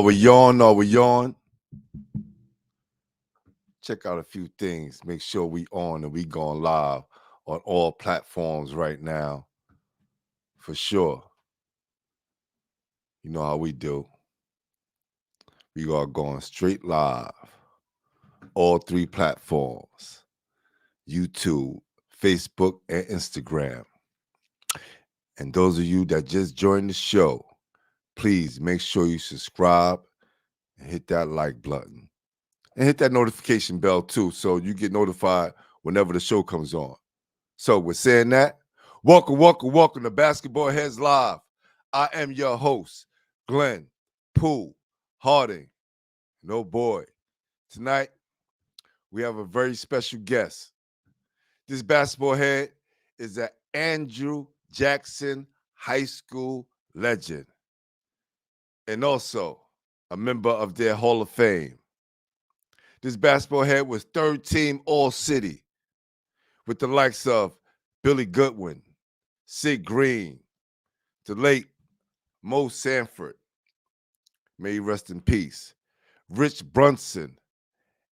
Are we on? Check out a few things. Make sure we on and we going live on all platforms right now. For sure. You know how we do. We are going straight live. All three platforms. YouTube, Facebook, and Instagram. And those of you that just joined the show, please make sure you subscribe and hit that like button. And hit that notification bell too, so you get notified whenever the show comes on. So with saying that, welcome to Basketball Heads Live. I am your host, Glenn Poole Harding. No boy. Tonight, we have a very special guest. This basketball head is an Andrew Jackson High School legend and also a member of their Hall of Fame. This basketball head was third team All-City with the likes of Billy Goodwin, Sid Green, the late Mo Sanford, may he rest in peace, Rich Bruinson,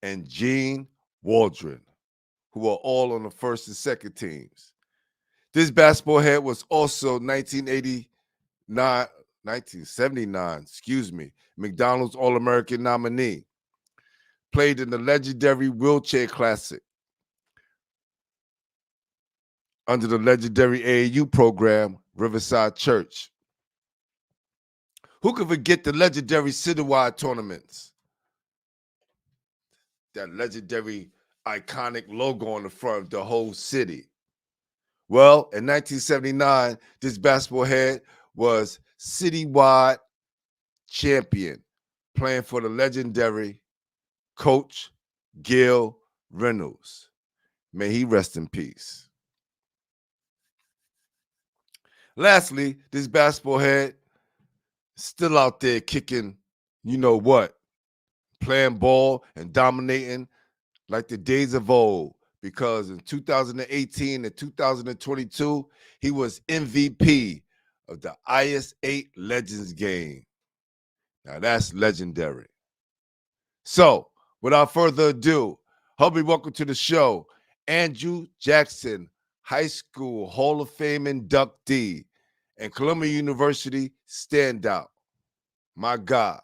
and Gene Waldron, who are all on the first and second teams. This basketball head was also 1979, McDonald's All-American nominee. Played in the legendary Wheelchair Classic under the legendary AAU program, Riverside Church. Who could forget the legendary citywide tournaments? That legendary, iconic logo on the front of the whole city. Well, in 1979, this basketball head was citywide champion, playing for the legendary Coach Gil Reynolds. May he rest in peace. Lastly, this basketball head still out there kicking, you know what, playing ball and dominating like the days of old, because in 2018 and 2022, he was MVP of the IS-8 Legends game. Now that's legendary. So, without further ado, Hubby, welcome to the show. Andrew Jackson High School Hall of Fame inductee and Columbia University standout. My God,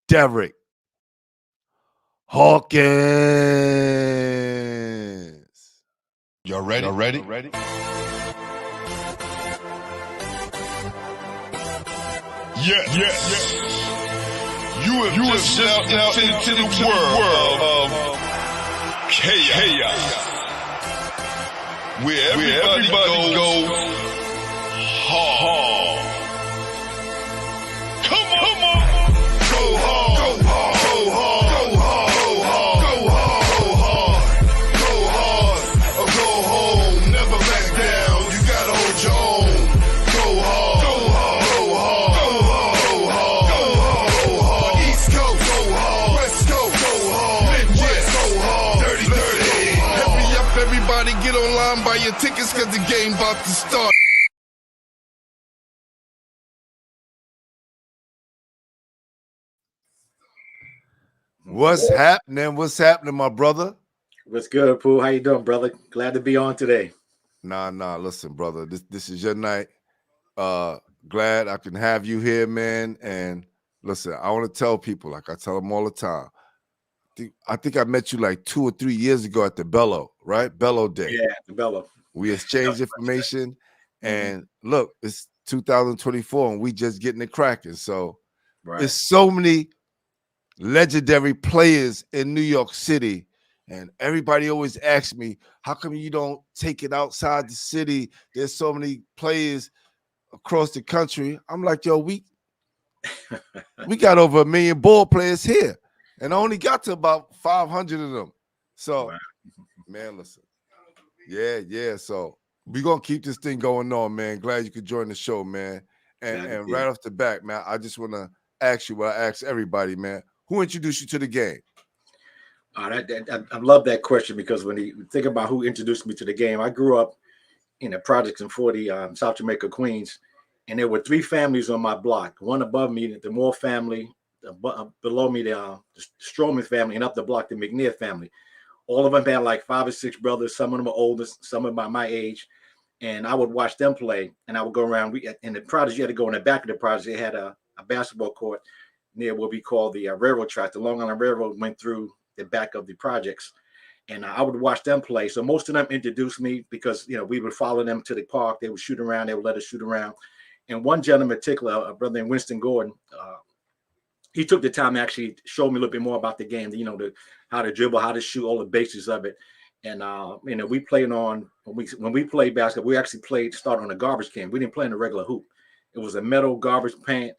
Derek Hawkins. Y'all ready? Yes. You have just stepped into the world of chaos. Where everybody goes hard. Come on. Go hard. Go hard. Go hard. Go hard. Go hard. Go hard. Or go home. Never back down. You gotta hold your own. Go hard. Go hard. Go hard. Go hard. Go hard. East Coast. Go hard. West Coast. Go hard. Midwest. Go hard. 30-30. Hurry up, everybody. Get online, buy your tickets, cause the game about to start. What's happening? My brother? What's good, Pooh? How you doing, brother? Glad to be on today. Nah, listen, brother. This is your night. Glad I can have you here, man. And listen, I want to tell people, like I tell them all the time, I think I met you like 2 or 3 years ago at the Bello, right? Bello Day. Yeah, the Bello. We exchanged information, and look, it's 2024, and we just getting it cracking. So there's so many legendary players in New York City, and everybody always asks me, how come you don't take it outside the city? There's so many players across the country. I'm like, yo, we got over 1 million ball players here, and I only got to about 500 of them. So, man, listen. Yeah. So we're going to keep this thing going on, man. Glad you could join the show, man. And right off the bat, man, I just want to ask you what I ask everybody, man. Who introduced you to the game? I love that question, because when you think about who introduced me to the game, I grew up in the projects in 40, South Jamaica, Queens, and there were 3 families on my block. One above me, the Moore family, below me, the Stroman family, and up the block, the McNair family. All of them had like 5 or 6 brothers. Some of them were older, some of them about my age. And I would watch them play, and I would go around. In the project, you had to go in the back of the project. They had a basketball court near what we call the railroad track. The Long Island Railroad went through the back of the projects, and I would watch them play. So most of them introduced me because, you know, we would follow them to the park. They would shoot around. They would let us shoot around. And one gentleman in particular, a brother named Winston Gordon, he took the time to actually show me a little bit more about the game, you know, how to dribble, how to shoot, all the basics of it. And, you know, we played on, when we played basketball, we actually start on a garbage can. We didn't play in a regular hoop. It was a metal garbage can.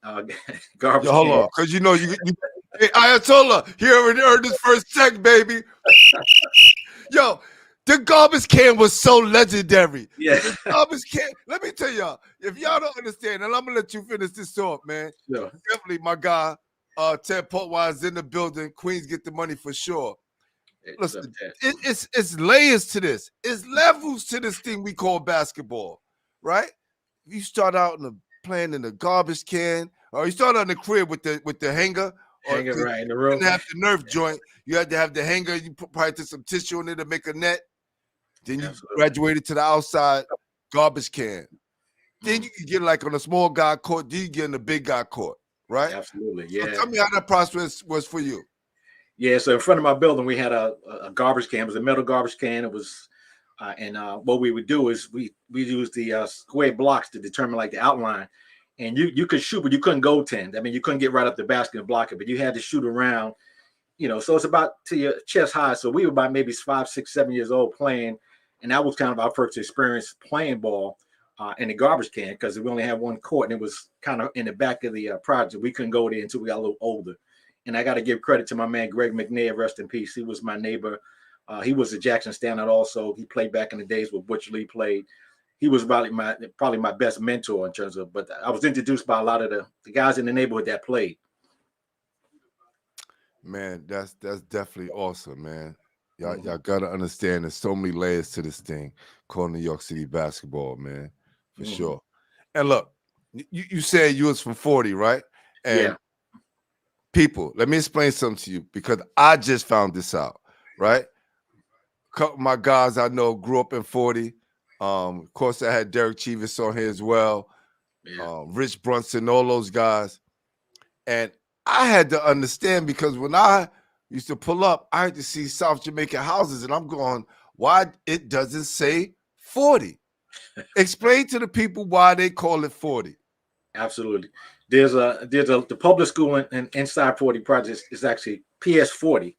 Garbage Yo, hold can. on, because you know, hey, Ayatollah, here already heard this first check, baby. Yo, the garbage can was so legendary. Yeah. The garbage can, let me tell y'all, if y'all don't understand, and I'm going to let you finish this off, man. Yeah. Definitely my guy, Ted Portwine is in the building. Queens get the money for sure. Listen, it's layers to this. It's levels to this thing we call basketball, right? You start out playing in the garbage can, or you start out in the crib with the hanger, Hanger right in the room. You didn't have the Nerf joint. You had to have the hanger. You probably put some tissue in it to make a net. Then you graduated to the outside garbage can. Then you could get like on a small guy court. Then you get in the big guy court, right? Absolutely, yeah. So tell me how that process was for you. Yeah, so in front of my building, we had a garbage can. It was a metal garbage can. It was, and what we would do is we use the square blocks to determine like the outline. And you could shoot, but you couldn't go 10. I mean, you couldn't get right up the basket and block it, but you had to shoot around, you know. So it's about to your chest high. So we were about maybe 5, 6, 7 years old playing, and that was kind of our first experience playing ball in the garbage can, because we only had one court, and it was kind of in the back of the project. We couldn't go there until we got a little older. And I got to give credit to my man Greg McNair, rest in peace. He was my neighbor. He was a Jackson Standout also. He played back in the days where Butch Lee played. He was probably my best mentor in terms of, but I was introduced by a lot of the guys in the neighborhood that played. Man, that's definitely awesome, man. Y'all gotta understand there's so many layers to this thing called New York City basketball, man, for sure. And look, you said you was from 40, right? And yeah. People, let me explain something to you, because I just found this out, right? A couple of my guys I know grew up in 40. Of course, I had Derek Chivas on here as well, Rich Brunson, all those guys. And I had to understand, because when I used to pull up, I had to see South Jamaican houses, and I'm going, why it doesn't say 40? Explain to the people why they call it 40. Absolutely. There's the public school inside 40 projects is actually PS 40.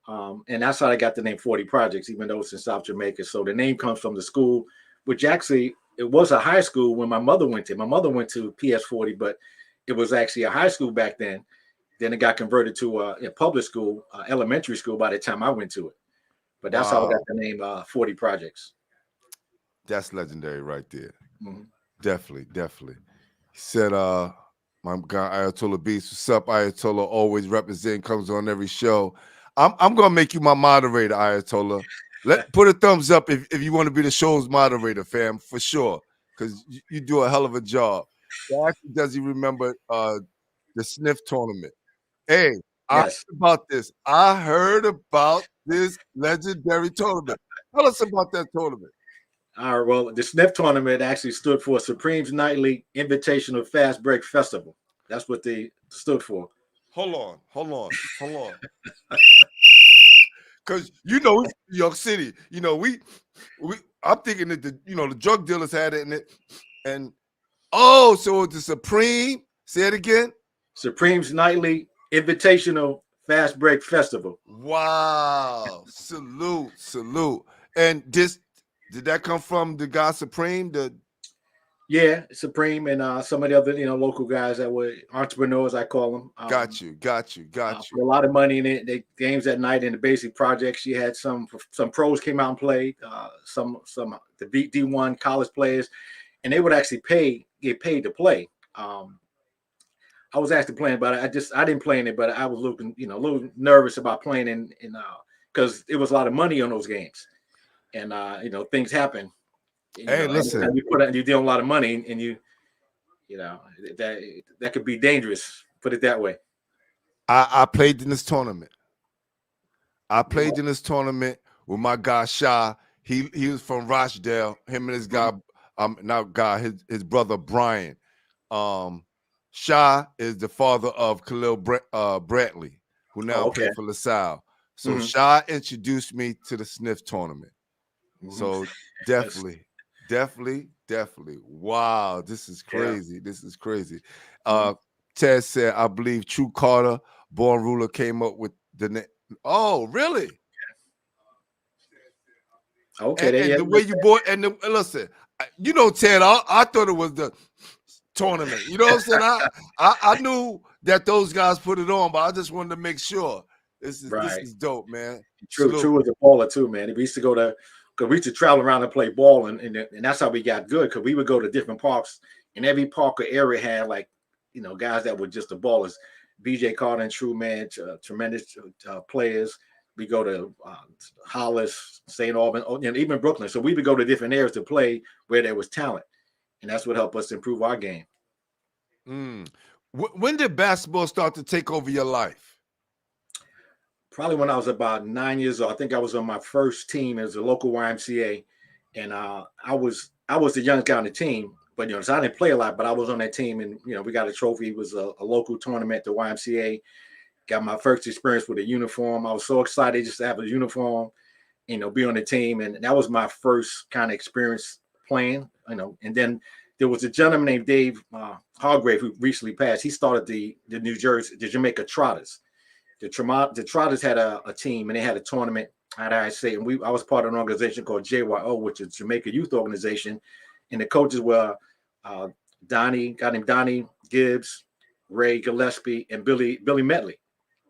And that's how I got the name 40 Projects, even though it's in South Jamaica. So the name comes from the school, which actually it was a high school when my mother went to. My mother went to PS 40, but it was actually a high school back then. Then it got converted to a public school, elementary school by the time I went to it. But that's how I got the name 40 Projects. That's legendary right there. Definitely. He said, my guy Ayatollah Beast, what's up, Ayatollah? Always representing, comes on every show. I'm gonna make you my moderator, Ayatollah. Put a thumbs up if you want to be the show's moderator, fam, for sure, because you do a hell of a job. Actually, does he remember the sniff tournament? Hey, I heard about this. I heard about this legendary tournament. Tell us about that tournament. All right, well, the sniff tournament actually stood for Supreme's Nightly Invitational Fast Break Festival. That's what they stood for. Hold on. Because you know, New York City, you know, I'm thinking that the drug dealers had it in it, and so it's the Supreme. Say it again. Supreme's Nightly Invitational Fast Break Festival. Wow! Salute. And did that come from the guy Supreme? Yeah, Supreme and some of the other local guys that were entrepreneurs, I call them. Got you. A lot of money in it. They games at night in the basic projects. You had some pros came out and played. Some the D1 college players, and they would actually get paid to play. I was actually playing, but I didn't play in it. But I was looking, a little nervous about playing in because it was a lot of money on those games, and things happen. Hey, listen, you deal a lot of money, and You know, that could be dangerous. Put it that way. I played in this tournament. I played in this tournament with my guy Sha. He was from Rochdale. Him and his guy, his brother Brian. Sha is the father of Khalil Brantley, who now plays for LaSalle. So Sha introduced me to the Sniff tournament. So definitely. Wow, this is crazy. Yeah. This is crazy. Ted said, I believe True Carter, Born Ruler, came up with the name. Oh, really? Okay. And the way you bought, listen, you know, Ted, I thought it was the tournament. You know what I'm saying? I knew that those guys put it on, but I just wanted to make sure. This is dope, man. True was a baller too, man. We used to go to, because we used to travel around and play ball, and that's how we got good, because we would go to different parks, and every park or area had, like, you know, guys that were just the ballers. BJ Carter and True, man, tremendous players. We go to Hollis, St. Albans, and even Brooklyn. So we would go to different areas to play where there was talent, and that's what helped us improve our game. When did basketball start to take over your life? Probably when I was about 9 years old. I think I was on my first team as a local YMCA, and I was the youngest guy on the team. But, you know, so I didn't play a lot, but I was on that team, and, you know, we got a trophy. It was a local tournament, the YMCA. Got my first experience with a uniform. I was so excited just to have a uniform, you know, be on the team. And that was my first kind of experience playing, you know. And then there was a gentleman named Dave Hargrave who recently passed. He started the Jamaica Trotters. The Trotters had a team, and they had a tournament at ISA. And I was part of an organization called JYO, which is Jamaica Youth Organization. And the coaches were guy named Donnie Gibbs, Ray Gillespie, and Billy Medley.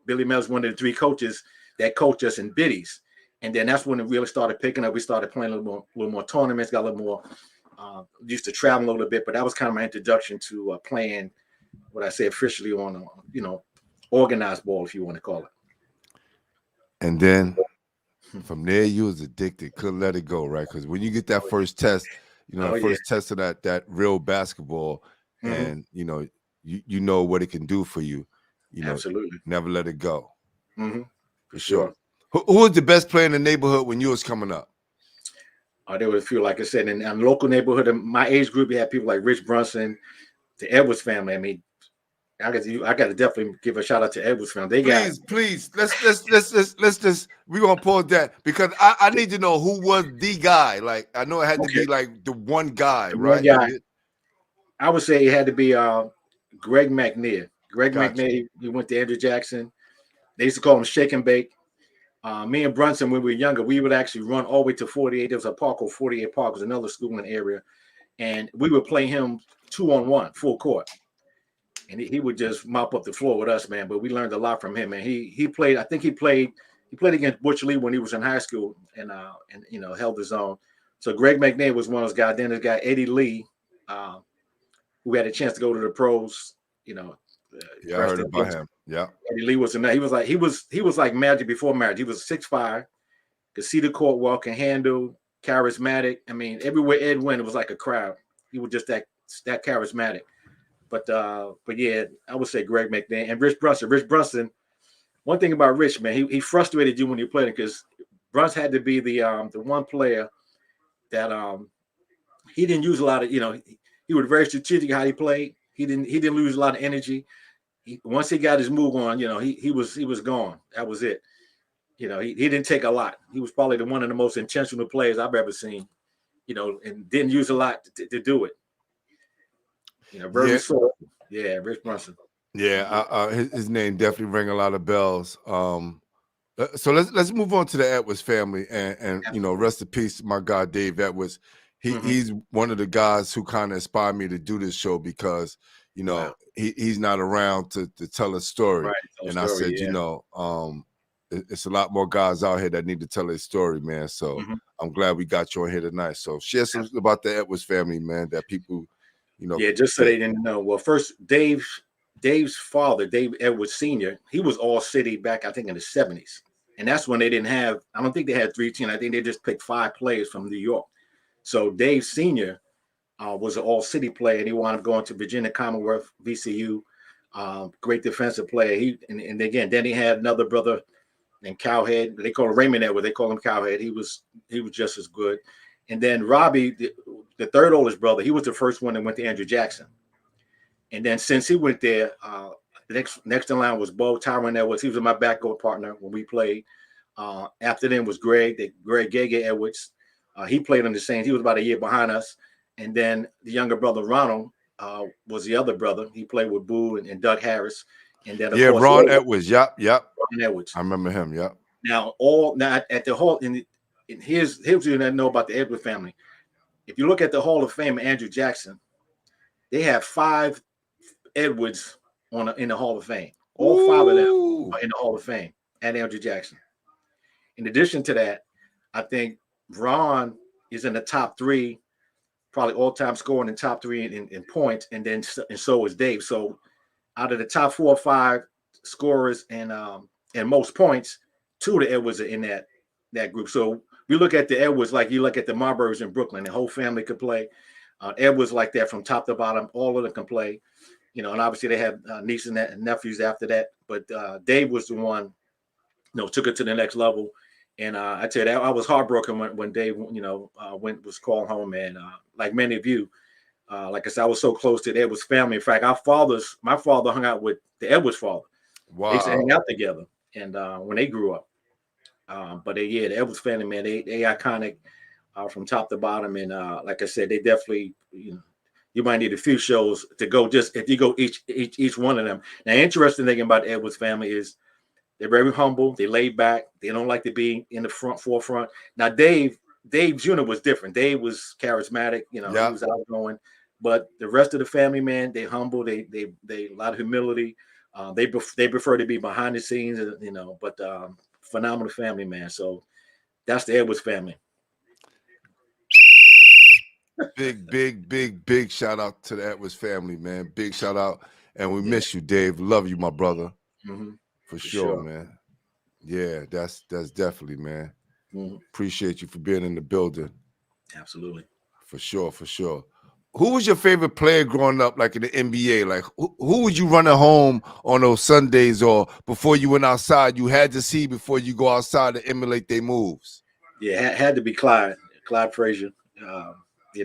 Billy Medley was one of the three coaches that coached us in biddies. And then that's when it really started picking up. We started playing a little more tournaments, got a little more, used to travel a little bit, but that was kind of my introduction to playing, what I say officially on, you know, organized ball, if you want to call it. And then from there, you was addicted, couldn't let it go, right? Because when you get that first test, you know, first test of that real basketball, and you know what it can do for you. You know, absolutely, never let it go. For sure. Who was the best player in the neighborhood when you was coming up? There were a few, like I said, in the local neighborhood. In my age group, you had people like Rich Brunson, the Edwards family. I mean, I got to definitely give a shout out to Edwards family. Please, let's just we're gonna pause that, because I need to know who was the guy. Like, I know it had to be like the one guy, right? One guy. I would say it had to be Greg McNair. McNair, he went to Andrew Jackson. They used to call him Shake and Bake. Me and Brunson, when we were younger, we would actually run all the way to 48. There was a park called 48 Park, was another school in the area, and we would play him 2-on-1, full court, and he would just mop up the floor with us, man. But we learned a lot from him, and he played. I think he played against Butch Lee when he was in high school, and you know, held his own. So Greg McNair was one of those guys. Then this guy Eddie Lee, who had a chance to go to the pros, you know. I heard about him. Yeah, Eddie Lee was in that. He was like Magic before Magic. He was 6'5", could see the court well, can handle, charismatic. I mean, everywhere Ed went, it was like a crowd. He was just that charismatic. But yeah, I would say Greg McNair and Rich Brunson. Rich Brunson. One thing about Rich, man, he frustrated you when you played him, because Brunson had to be the one player that he didn't use a lot of. You know, he was very strategic how he played. He didn't lose a lot of energy. Once he got his move on, you know, he was gone. That was it. You know, he didn't take a lot. He was probably one of the most intentional players I've ever seen. You know, and didn't use a lot to do it. You know, very sort. Yeah, Rich Brunson. Yeah, his name definitely rang a lot of bells. So let's move on to the Edwards family, and you know, rest in peace, my guy Dave Edwards. He's one of the guys who kind of inspired me to do this show, because you know, he's not around to tell a story. Right, and I said, you know, it's a lot more guys out here that need to tell their story, man. So I'm glad we got you on here tonight. So share something about the Edwards family, man, that people, you know. Yeah, just so they didn't know. Well, first, Dave's father, Dave Edwards Sr., he was all city back, I think, in the 70s. And that's when they didn't have, I don't think they had 3 teams. I think they just picked 5 players from New York. So Dave Sr., was an all-city player, and he wound up going to Virginia Commonwealth, VCU. Great defensive player. And again, then he had another brother named Cowhead. They call him Raymond Edwards. They call him Cowhead. He was just as good. And then Robbie, the third oldest brother, he was the first one that went to Andrew Jackson. And then since he went there, the next in line was Bo Tyron Edwards. He was my backcourt partner when we played. After them was Greg Gege Edwards. He played on the Saints. He was about a year behind us. And then the younger brother, Ronald, was the other brother. He played with Boo and Doug Harris. And then, of course, Ron Edwards. Yep. Ron Edwards. I remember him. Yep. Now, at the Hall, and here's what you know about the Edwards family. If you look at the Hall of Fame, Andrew Jackson, they have 5 Edwards in the Hall of Fame. All 5 of them are in the Hall of Fame at Andrew Jackson. In addition to that, I think Ron is in the top 3, probably all-time scorer in the top 3 in points, and so is Dave. So out of the top 4 or 5 scorers and most points, 2 of the Edwards are in that group. So we look at the Edwards like you look at the Marburys in Brooklyn. The whole family could play. Edwards like that from top to bottom. All of them can play. You know, and obviously they have nieces and nephews after that. But Dave was the one, took it to the next level. And I tell you that I was heartbroken when Dave, was called home. And like many of you, like I said, I was so close to the Edwards family. In fact, my father hung out with the Edwards father. Wow. They used to hang out together, and when they grew up. But the Edwards family, man, they iconic from top to bottom. And like I said, they definitely, you might need a few shows to go. Just if you go each one of them. Now, interesting thing about the Edwards family is they're very humble. They laid back. They don't like to be in the forefront. Now, Dave Jr. was different. Dave was charismatic. He was outgoing. But the rest of the family, man, they humble. They a lot of humility. They prefer to be behind the scenes, But phenomenal family, man. So that's the Edwards family. Big shout out to the Edwards family, man. Big shout out, and we miss you, Dave. Love you, my brother. Mm-hmm. For sure, man. Yeah, that's definitely, man. Mm-hmm. Appreciate you for being in the building. Absolutely. For sure. Who was your favorite player growing up, like in the NBA? Like, who would you running home on those Sundays or before you went outside? You had to see before you go outside to emulate their moves. Yeah, had to be Clyde Frazier.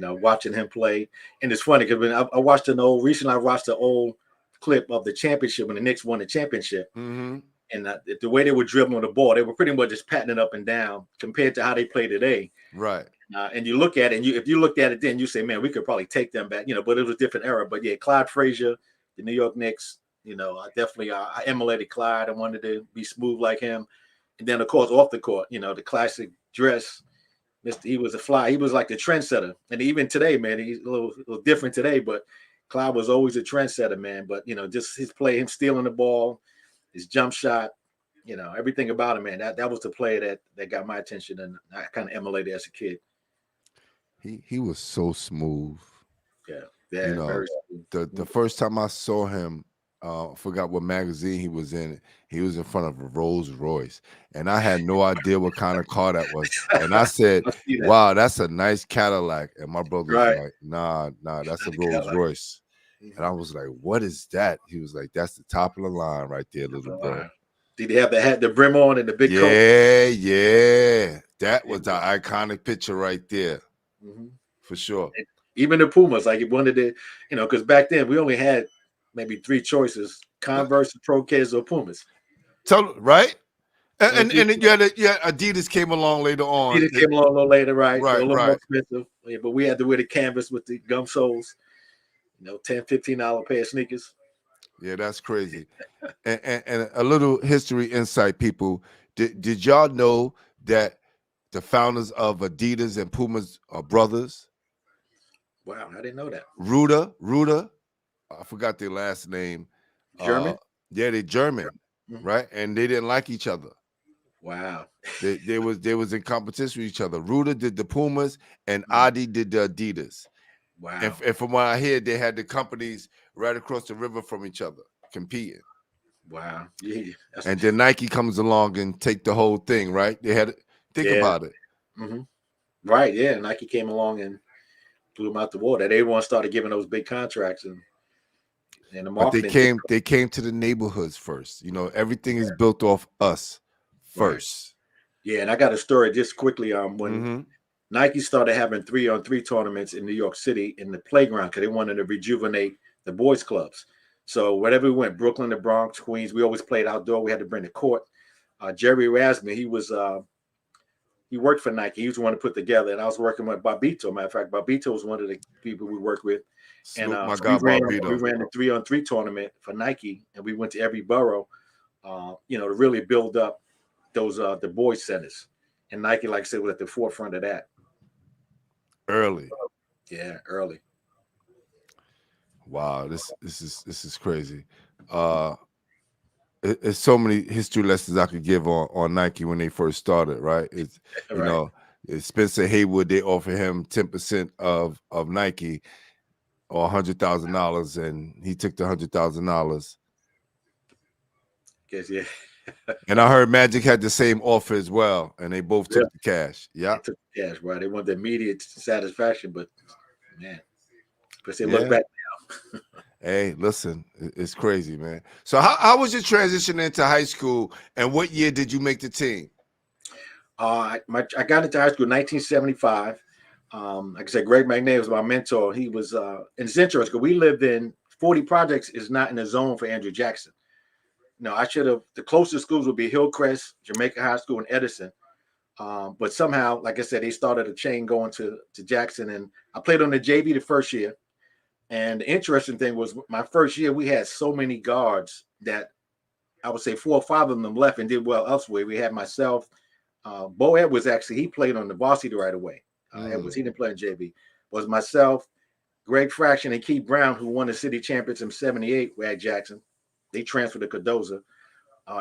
Watching him play, and it's funny because when I watched an old clip of the championship when the Knicks won the championship, mm-hmm. and the way they were dribbling the ball, they were pretty much just patting it up and down compared to how they play today. Right. And you look at it, and if you looked at it then, you say, man, we could probably take them back, but it was a different era. But yeah, Clyde Frazier, the New York Knicks, I emulated Clyde. I wanted to be smooth like him. And then, of course, off the court, the classic dress. He was a fly. He was like the trendsetter. And even today, man, he's a little different today, but Clyde was always a trendsetter, man. But, just his play, him stealing the ball, his jump shot, everything about him, man. That was the player that got my attention, and I kind of emulated as a kid. He was so smooth. Yeah. Very smooth. The first time I saw him, I forgot what magazine he was in. He was in front of a Rolls Royce, and I had no idea what kind of car that was. And I said, "Wow, that's a nice Cadillac." And my brother was like, "Nah, that's a Rolls Royce." And I was like, "What is that?" He was like, "That's the top of the line right there, little bro." Did he have the brim on and the big coat? Yeah. That was the iconic picture right there, for sure. Even the Pumas, like he wanted to, because back then we only had maybe 3 choices: Converse, Pro Kids, or Pumas. Right? And Adidas came along later on. Adidas came along a little later, right? Right, a little more expensive. Yeah, but we had to wear the canvas with the gum soles, $10, $15 pair of sneakers. Yeah, that's crazy. and a little history insight, people. Did y'all know that the founders of Adidas and Pumas are brothers? Wow, I didn't know that. Ruddock. I forgot their last name. German? Yeah, they're German, right? And they didn't like each other. Wow. They was in competition with each other. Ruddock did the Pumas, and Adi did the Adidas. Wow. And from what I hear, they had the companies right across the river from each other competing. Wow. Yeah. And then Nike comes along and take the whole thing, right? They had to think about it. Mm-hmm. Right. Yeah. Nike came along and blew them out the water. They want to start giving those big contracts and the But marketing. they came to the neighborhoods first. You know, everything is built off us first. Right. Yeah, and I got a story just quickly. When Mm-hmm. Nike started having 3-on-3 tournaments in New York City in the playground because they wanted to rejuvenate the boys' clubs. So wherever we went, Brooklyn, the Bronx, Queens, we always played outdoor. We had to bring the court. Jerry Rasmussen, he worked for Nike. He was the one to put together, and I was working with Bobito. Matter of fact, Bobito was one of the people we worked with. And my so God, we Bobito. ran the 3-on-3 tournament for Nike, and we went to every borough, to really build up those the boys centers. And Nike, like I said, was at the forefront of that. Early. Yeah, early. Wow, this is crazy. It's so many history lessons I could give on Nike when they first started, right? It's you Right. know, Spencer Haywood, they offer him 10% of Nike or $100,000, and he took the $100,000. Guess, yeah. And I heard Magic had the same offer as well, and they both took the cash. Yeah, They took the cash, right? They want the immediate satisfaction, but man, but they look back now. Hey, listen, it's crazy, man. So how was your transition into high school, and what year did you make the team? I got into high school in 1975. Like I said, Greg McNair was my mentor. He was, and it's interesting because we lived in 40 Projects is not in the zone for Andrew Jackson. No, I should have. The closest schools would be Hillcrest, Jamaica High School, and Edison. But somehow, like I said, they started a chain going to Jackson, and I played on the JV the first year. And the interesting thing was my first year, we had so many guards that I would say 4 or 5 of them left and did well elsewhere. We had myself, Bo Edwards, actually, he played on the varsity right away. Edwards, he didn't play in JV. Was myself, Greg Fraction, and Keith Brown, who won the city championships in '78 at Jackson. They transferred to Cardozo.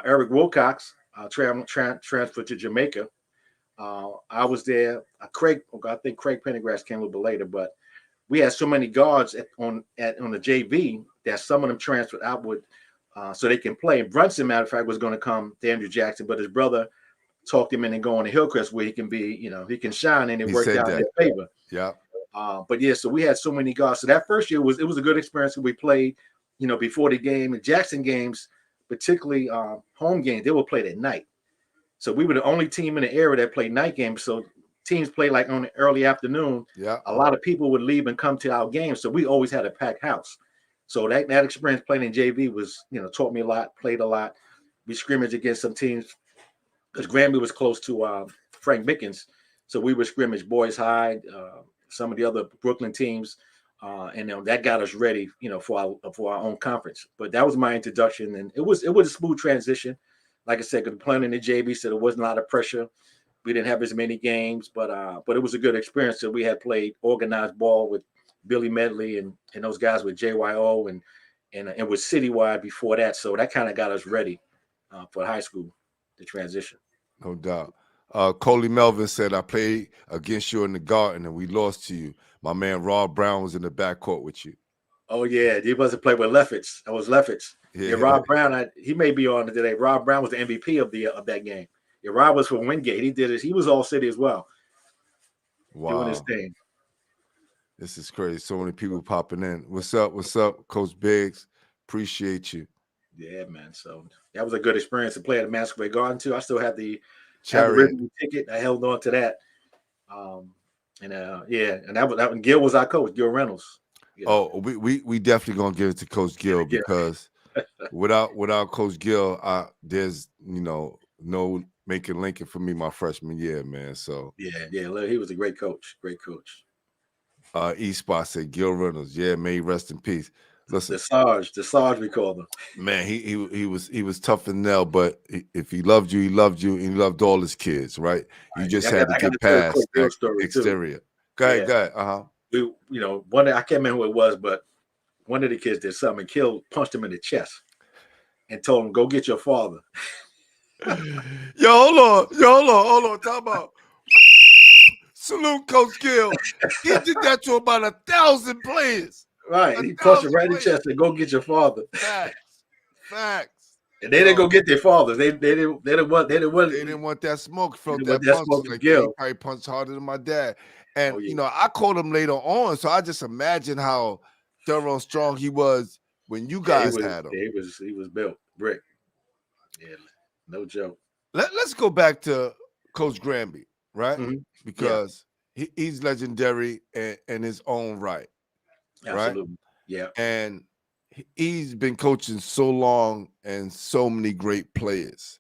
Eric Wilcox transferred to Jamaica. I was there. I think Craig Pendergrass came a little bit later, but we had so many guards on the JV that some of them transferred outward so they can play. Bruinson, matter of fact, was going to come to Andrew Jackson, but his brother talked him into going to Hillcrest where he can be, he can shine, and it worked out in their favor. Yeah. But yeah, so we had so many guards. So that first year was a good experience. We played, before the game. And Jackson games, particularly home games, they were played at night. So we were the only team in the area that played night games. So teams play like on the early afternoon. Yeah. A lot of people would leave and come to our games. So we always had a packed house. So that experience playing in JV was, taught me a lot, played a lot. We scrimmaged against some teams because Granby was close to Frank Mickens. So we would scrimmage Boys High, some of the other Brooklyn teams. And that got us ready, for our own conference. But that was my introduction. And it was a smooth transition. Like I said, because playing in the JV, so there wasn't a lot of pressure. We didn't have as many games, but it was a good experience. So we had played organized ball with Billy Medley and those guys with JYO and with Citywide before that. So that kind of got us ready for high school, the transition. No doubt. Coley Melvin said, I played against you in the Garden and we lost to you. My man Rob Brown was in the backcourt with you. Oh, yeah. He wasn't playing with Lefferts. I was Lefferts. Yeah, Rob Brown, he may be on today. Rob Brown was the MVP of that game. Yeah, Rob was from Wingate. He did it. He was all city as well. Wow. Doing his thing. This is crazy. So many people popping in. What's up? What's up, Coach Biggs? Appreciate you. Yeah, man. So that was a good experience to play at the Masquerade Garden too. I still have the ticket. I held on to that. And that was Gil was our coach, Gil Reynolds. Oh, we definitely gonna give it to Coach Gil because without Coach Gil, there's no making Lincoln for me my freshman year, man. So yeah, he was a great coach. Great coach. E-Spot said Gil Reynolds. Yeah, may he rest in peace. Listen, the Sarge we called him. Man, he was tough and nail, but if he loved you, and he loved all his kids, right? You just had to get past that exterior. Go ahead. We, one I can't remember who it was, but one of the kids did something and punched him in the chest and told him, "Go get your father." Yo, hold on. Talk about salute Coach Gil. He did that to about 1,000 players. Right. He punched him right in the chest and go get your father. Facts. And they didn't go get their fathers. They didn't want that smoke. Felt that punch. Like, he probably punched harder than my dad. And, you know, I called him later on. So I just imagine how thorough and strong he was when you guys had him. Yeah, he was built brick. Yeah, no joke. Let's go back to Coach Granby, right? Because he's legendary in his own right. Absolutely. Right? Yeah. And he's been coaching so long and so many great players.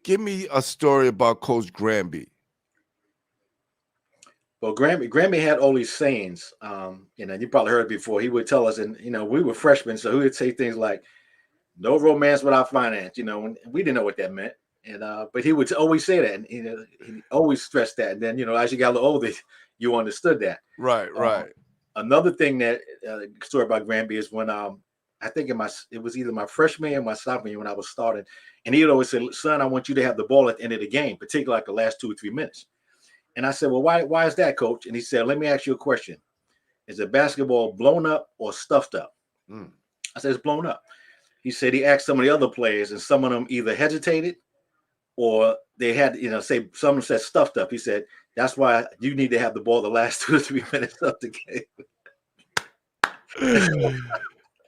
Give me a story about Coach Granby. Well, Granby had all these sayings. You know, you probably heard it before. He would tell us, and you know, we were freshmen, so he would say things like, "No romance without finance." You know, and we didn't know what that meant. And but he would always say that, and you know, he always stressed that. And then, you know, as you got a little older, you understood that. Right. Another thing that story about Granby is when I think it was either my freshman or my sophomore year when I was starting, and he would always say, "Son, I want you to have the ball at the end of the game, particularly like the last 2 or 3 minutes." And I said, "Well, why is that, Coach?" And he said, "Let me ask you a question. Is the basketball blown up or stuffed up?" I said, "It's blown up." He said he asked some of the other players, and some of them either hesitated or they had, you know, say some of them said stuffed up. He said, "That's why you need to have the ball the last 2 or 3 minutes of the game."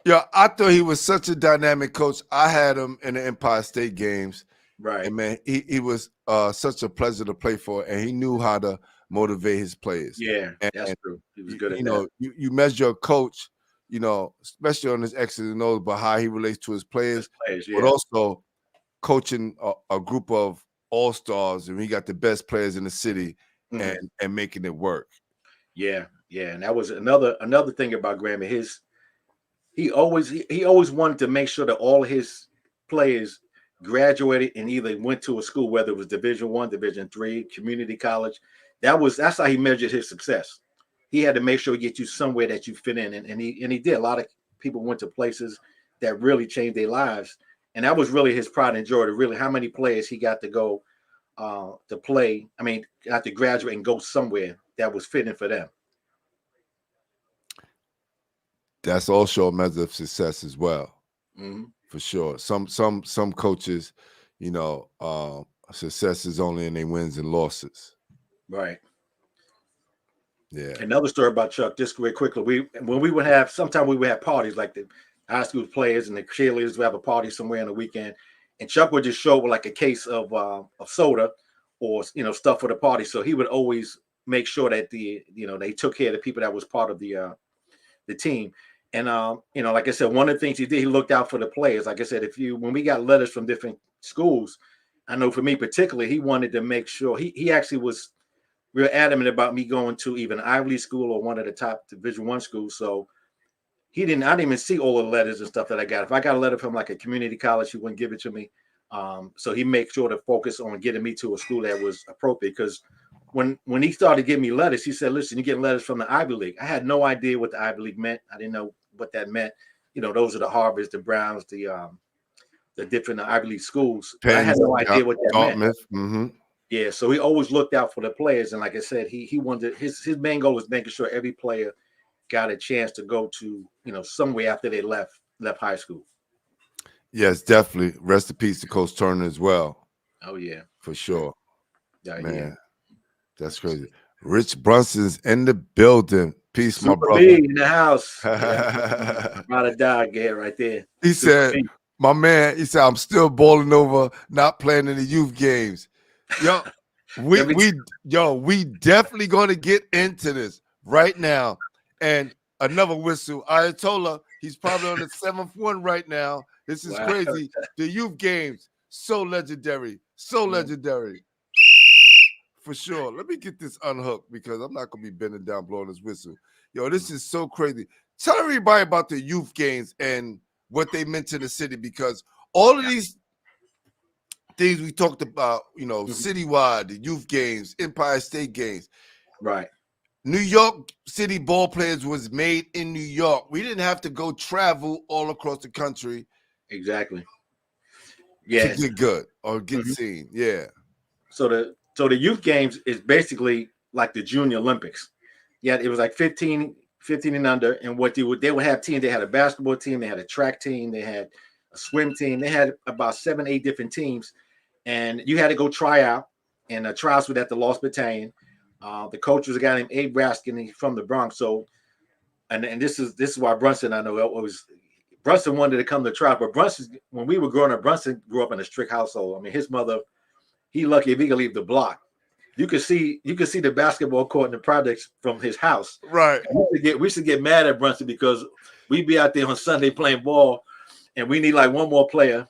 Yeah, I thought he was such a dynamic coach. I had him in the Empire State games. Right. And man, he was such a pleasure to play for, and he knew how to motivate his players. Yeah, that's true. He was good at that. You know, you measure a coach, you know, especially on his X's and O's, but how he relates to his players, but also coaching a group of all-stars, and he got the best players in the city and making it work. Yeah, and that was another thing about Granby. He always wanted to make sure that all his players graduated and either went to a school, whether it was Division I, Division III, community college. That's how he measured his success. He had to make sure he get you somewhere that you fit in, and he did. A lot of people went to places that really changed their lives, and that was really his pride and joy. To really, how many players he got to go to play. I mean, got to graduate and go somewhere that was fitting for them. That's also a measure of success as well. For sure. Some coaches, you know, success is only in their wins and losses. Right. Yeah. Another story about Chuck, just real quickly. Sometimes we would have parties, like the high school players and the cheerleaders would have a party somewhere on the weekend, and Chuck would just show up with like a case of soda or, you know, stuff for the party. So he would always make sure that they took care of the people that was part of the team. And you know, like I said, one of the things he did, he looked out for the players. Like I said, when we got letters from different schools, I know for me particularly, he wanted to make sure he actually was real adamant about me going to even Ivy League school or one of the top Division I schools. So I didn't even see all the letters and stuff that I got. If I got a letter from like a community college, he wouldn't give it to me. So he made sure to focus on getting me to a school that was appropriate. Because when he started giving me letters, he said, "Listen, you're getting letters from the Ivy League." I had no idea what the Ivy League meant. I didn't know what that meant. You know, those are the Harvards, the Browns, the different Ivy League schools. I had no idea what that meant. Yeah, so he always looked out for the players, and like I said, he wanted his main goal was making sure every player got a chance to go to, you know, somewhere after they left high school. Yes, definitely. Rest in peace to Coach Turner as well. Oh yeah, for sure. Yeah, man, that's crazy. Rich Brunson's in the building. Peace, Super my brother. B in the house. Ride or die, get right there. He said, my man, he said, I'm still balling over, not playing in the youth games. Yo, we definitely going to get into this right now. And another whistle. Ayatollah, he's probably on the 7th one right now. This is crazy. The youth games, so legendary. So legendary. For sure. Let me get this unhooked because I'm not going to be bending down blowing this whistle. Yo, this is so crazy. Tell everybody about the youth games and what they meant to the city, because all of these things we talked about, you know, citywide, the youth games, Empire State games. Right. New York City ball players was made in New York. We didn't have to go travel all across the country. Exactly. Yeah. To get good or get seen. Yeah. So the youth games is basically like the Junior Olympics. Yeah, it was like 15 and under. And what they would have teams. They had a basketball team, they had a track team, they had a swim team, they had about 7-8 different teams. And you had to go try out and the trials were at the Lost Battalion. The coach was a guy named Abe Raskin. He's from the Bronx. So, and this is why Brunson, I know it was Brunson wanted to come to trial, but Brunson, when we were growing up, Brunson grew up in a strict household. I mean, his mother, he lucky if he could leave the block. You could see the basketball court in the projects from his house. Right. We used to get mad at Brunson because we'd be out there on Sunday playing ball, and we need like one more player,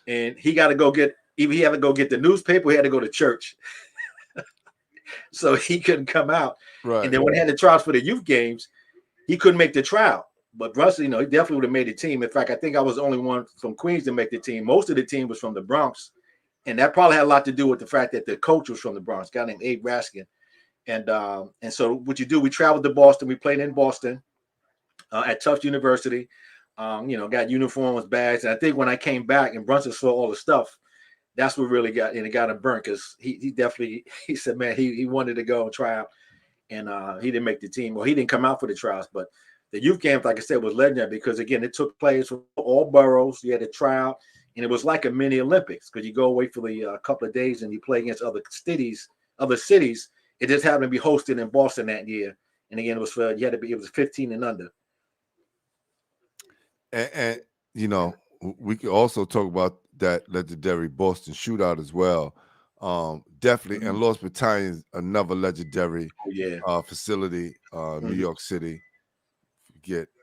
and he got to go get. Either he had to go get the newspaper, or he had to go to church. So he couldn't come out. Right. And then when he had the trials for the youth games, he couldn't make the trial. But Brunson, he definitely would have made the team. In fact, I think I was the only one from Queens to make the team. Most of the team was from the Bronx. And that probably had a lot to do with the fact that the coach was from the Bronx, a guy named Abe Raskin. And so what you do, we traveled to Boston. We played in Boston at Tufts University. Got uniforms, bags. And I think when I came back and Brunson saw all the stuff, that's what really got him burnt, because he definitely said, man, he wanted to go and try out, and he didn't make the team. Well, he didn't come out for the trials, but the youth games, like I said, was legendary because, again, it took players from all boroughs. You had a tryout, and it was like a mini Olympics because you go away for the couple of days and you play against other cities. It just happened to be hosted in Boston that year, and again, it was 15 and under. And we could also talk about that legendary Boston shootout as well. Definitely, and Lost Battalion, another legendary facility, New York City.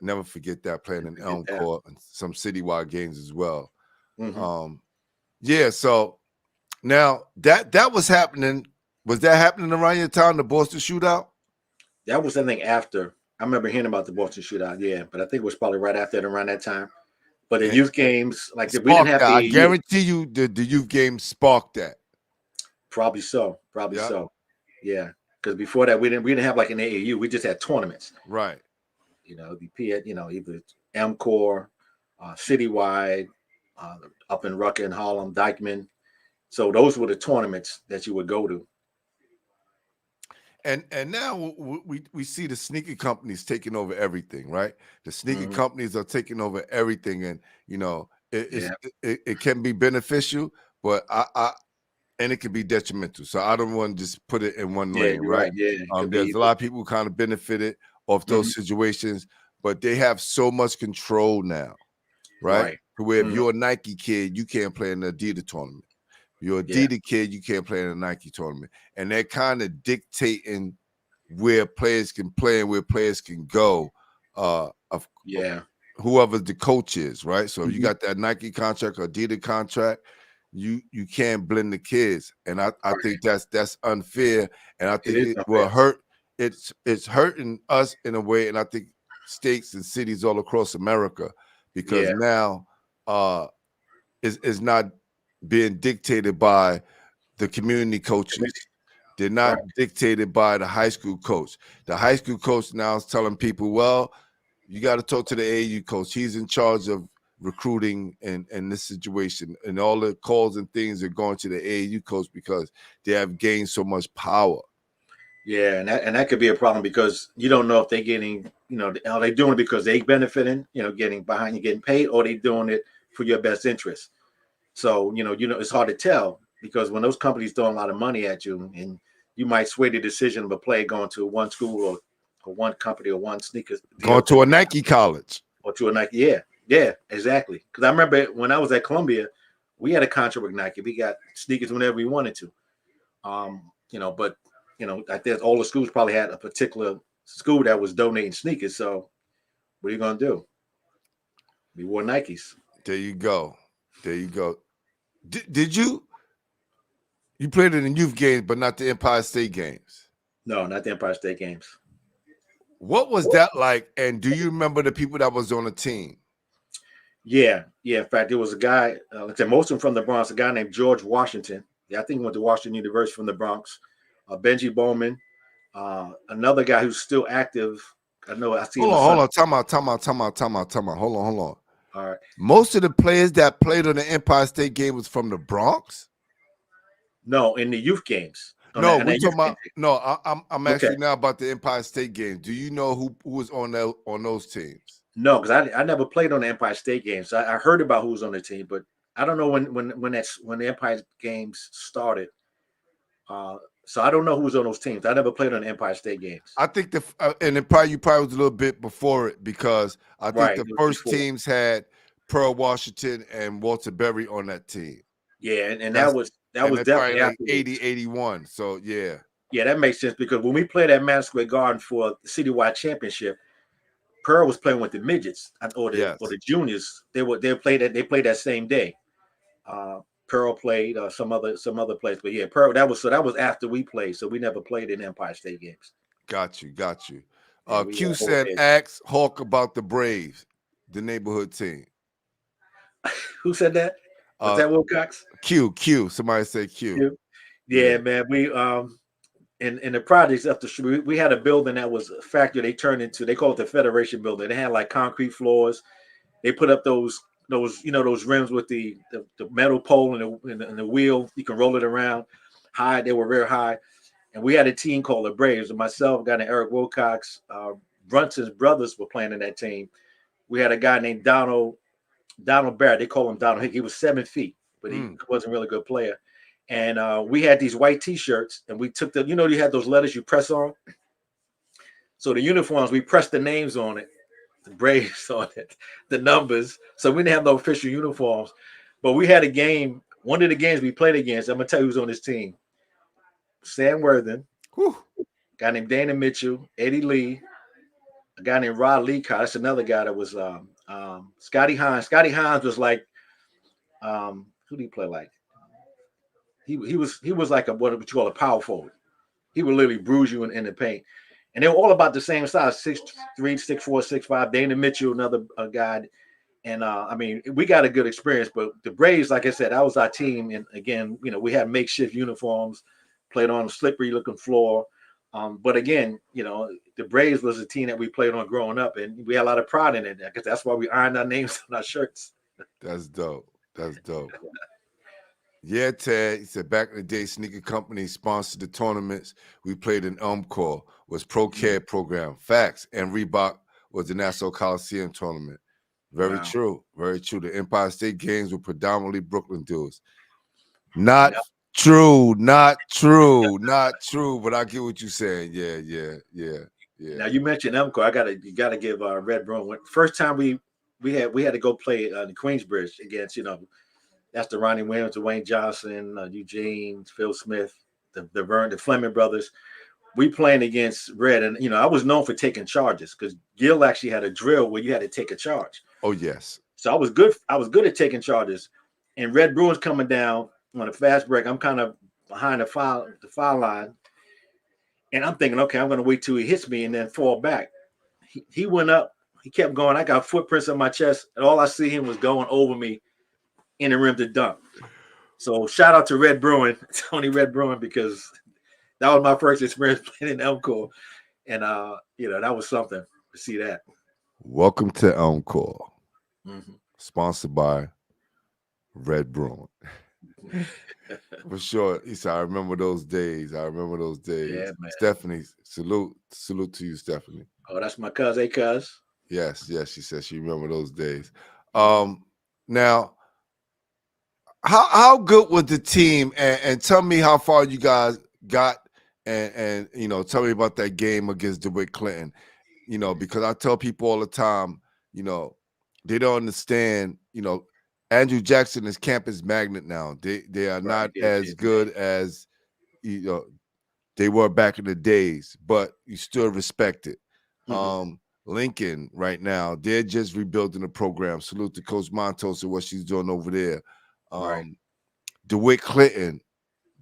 Never forget that, playing in Elm Court and some citywide games as well. So now that was happening. Was that happening around your time, the Boston shootout? That was something after. I remember hearing about the Boston shootout, but I think it was probably right after it, around that time. But the youth games, like we didn't have I guarantee you the youth games sparked that. Probably so. Yeah. Because before that, we didn't have like an AAU. We just had tournaments. Right. Either MCOR, citywide, up in Rucker and Harlem, Dykeman. So those were the tournaments that you would go to. And now we see the sneaker companies taking over everything, right? The sneaker companies are taking over everything, and it can be beneficial, but and it can be detrimental. So I don't want to just put it in one lane, right? There's a lot of people who kind of benefited off those situations, but they have so much control now, right? Where if you're a Nike kid, you can't play in the Adidas tournament. You're a Adidas kid, you can't play in a Nike tournament. And they're kind of dictating where players can play and where players can go, whoever the coach is, right? So if you got that Nike contract or Adidas contract, you can't blend the kids. And I think that's unfair. And I think it will hurt. It's hurting us in a way, and I think states and cities all across America, because now it's not being dictated by the community coaches. They're not dictated by the high school coach. The high school coach now is telling people, well, you got to talk to the AAU coach. He's in charge of recruiting in this situation, and all the calls and things are going to the AAU coach because they have gained so much power. Yeah, and that could be a problem because you don't know if they're getting, are they doing it because they benefiting, getting behind you, getting paid, or they doing it for your best interest. So, it's hard to tell because when those companies throwing a lot of money at you, and you might sway the decision of a player going to one school or one company or one sneaker. Going to a Nike college. Or to a Nike, yeah, exactly. Because I remember when I was at Columbia, we had a contract with Nike. We got sneakers whenever we wanted to. But I think all the schools probably had a particular school that was donating sneakers. So what are you going to do? We wore Nikes. There you go. Did you played in the youth games, but not the Empire State games? No, not the Empire State games. What was that like? And do you remember the people that was on the team? Yeah. In fact, there was a guy, most of them from the Bronx, a guy named George Washington. Yeah, I think he went to Washington University from the Bronx. Benji Bowman, another guy who's still active. I know I see. Hold on. Time out. Hold on. All right. Most of the players that played on the Empire State game was from the Bronx? No, in the youth games. I'm asking now about the Empire State game. Do you know who was on those teams? No, because I never played on the Empire State games. I heard about who was on the team, but I don't know when the Empire games started. So I don't know who was on those teams. I never played on the Empire State games. I think and it probably you probably was a little bit before it because I think the first before. teams had Pearl Washington and Walter Berry on that team. Yeah, and that was definitely like afterwards. 80, 81. So yeah. Yeah, that makes sense because when we played at Madison Square Garden for the citywide championship, Pearl was playing with the midgets or the juniors. They played that same day. Pearl played some other place, but yeah, Pearl that was after we played, so we never played in Empire State games. Got you. Yeah, Q said, "Ask Hawk about the Braves, the neighborhood team." Who said that? Was that Wilcox? Q. Somebody said Q. Yeah, man. We in the projects after we had a building that was a factory. They call it the Federation Building. They had like concrete floors. They put up those those rims with the metal pole and the wheel. You can roll it around high. They were very high. And we had a team called the Braves. And myself, a guy named Eric Wilcox, Brunson's brothers were playing in that team. We had a guy named Donald Barrett. They call him Donald. He was 7 feet, but he wasn't a really good player. And we had these white T-shirts, and we took you had those letters you press on. So the uniforms, we pressed the names on it, the Braves on it, the numbers. So we didn't have no official uniforms, but we had a game. One of the games we played against, I'm gonna tell you who's on this team: Sam Worthen, a guy named Dana Mitchell, Eddie Lee, a guy named Rod Leacock. That's another guy that was Scotty Hines. Scotty Hines was like, who did he play like? He was like what you call a power forward. He would literally bruise you in the paint. And they were all about the same size, 6'3", 6'4", 6'5". Dana Mitchell, another guy. And I mean, we got a good experience. But the Braves, like I said, that was our team. And again, we had makeshift uniforms, played on a slippery looking floor. But again, the Braves was a team that we played on growing up, and we had a lot of pride in it. Because that's why we ironed our names on our shirts. That's dope. Yeah, Ted. He said back in the day, Sneaker Company sponsored the tournaments. We played in Elmcore, was Pro CAD program. Facts. And Reebok was the Nassau Coliseum tournament. Very true. The Empire State games were predominantly Brooklyn dudes. Not true. But I get what you're saying. Yeah. Now you mentioned Elmcore. You gotta give Red Bruin. First time we had to go play the Queensbridge against, that's the Ronnie Williams, Dwayne Johnson, Eugene, Phil Smith, the Fleming brothers. We playing against Red, and I was known for taking charges because Gil actually had a drill where you had to take a charge. Oh yes. So I was good at taking charges, and Red Bruin's coming down on a fast break. I'm kind of behind the foul line, and I'm thinking, okay, I'm going to wait till he hits me and then fall back. He went up. He kept going. I got footprints on my chest, and all I see him was going over me in the rim to dunk. So shout out to Red Bruin, Tony Red Bruin, because that was my first experience playing in Elmcore. And that was something to see that. Welcome to Elmcore. Sponsored by Red Bruin. For sure. He said, I remember those days. Yeah, man. Stephanie, salute to you, Stephanie. Oh, that's my cousin. Hey, cuz. Yes, she said she remember those days. Now, how good was the team? And tell me how far you guys got, and tell me about that game against DeWitt Clinton. Because I tell people all the time, they don't understand. Andrew Jackson is campus magnet now. They are not as good as they were back in the days, but you still respect it. Lincoln right now, they're just rebuilding the program. Salute to Coach Montos and what she's doing over there. DeWitt Clinton,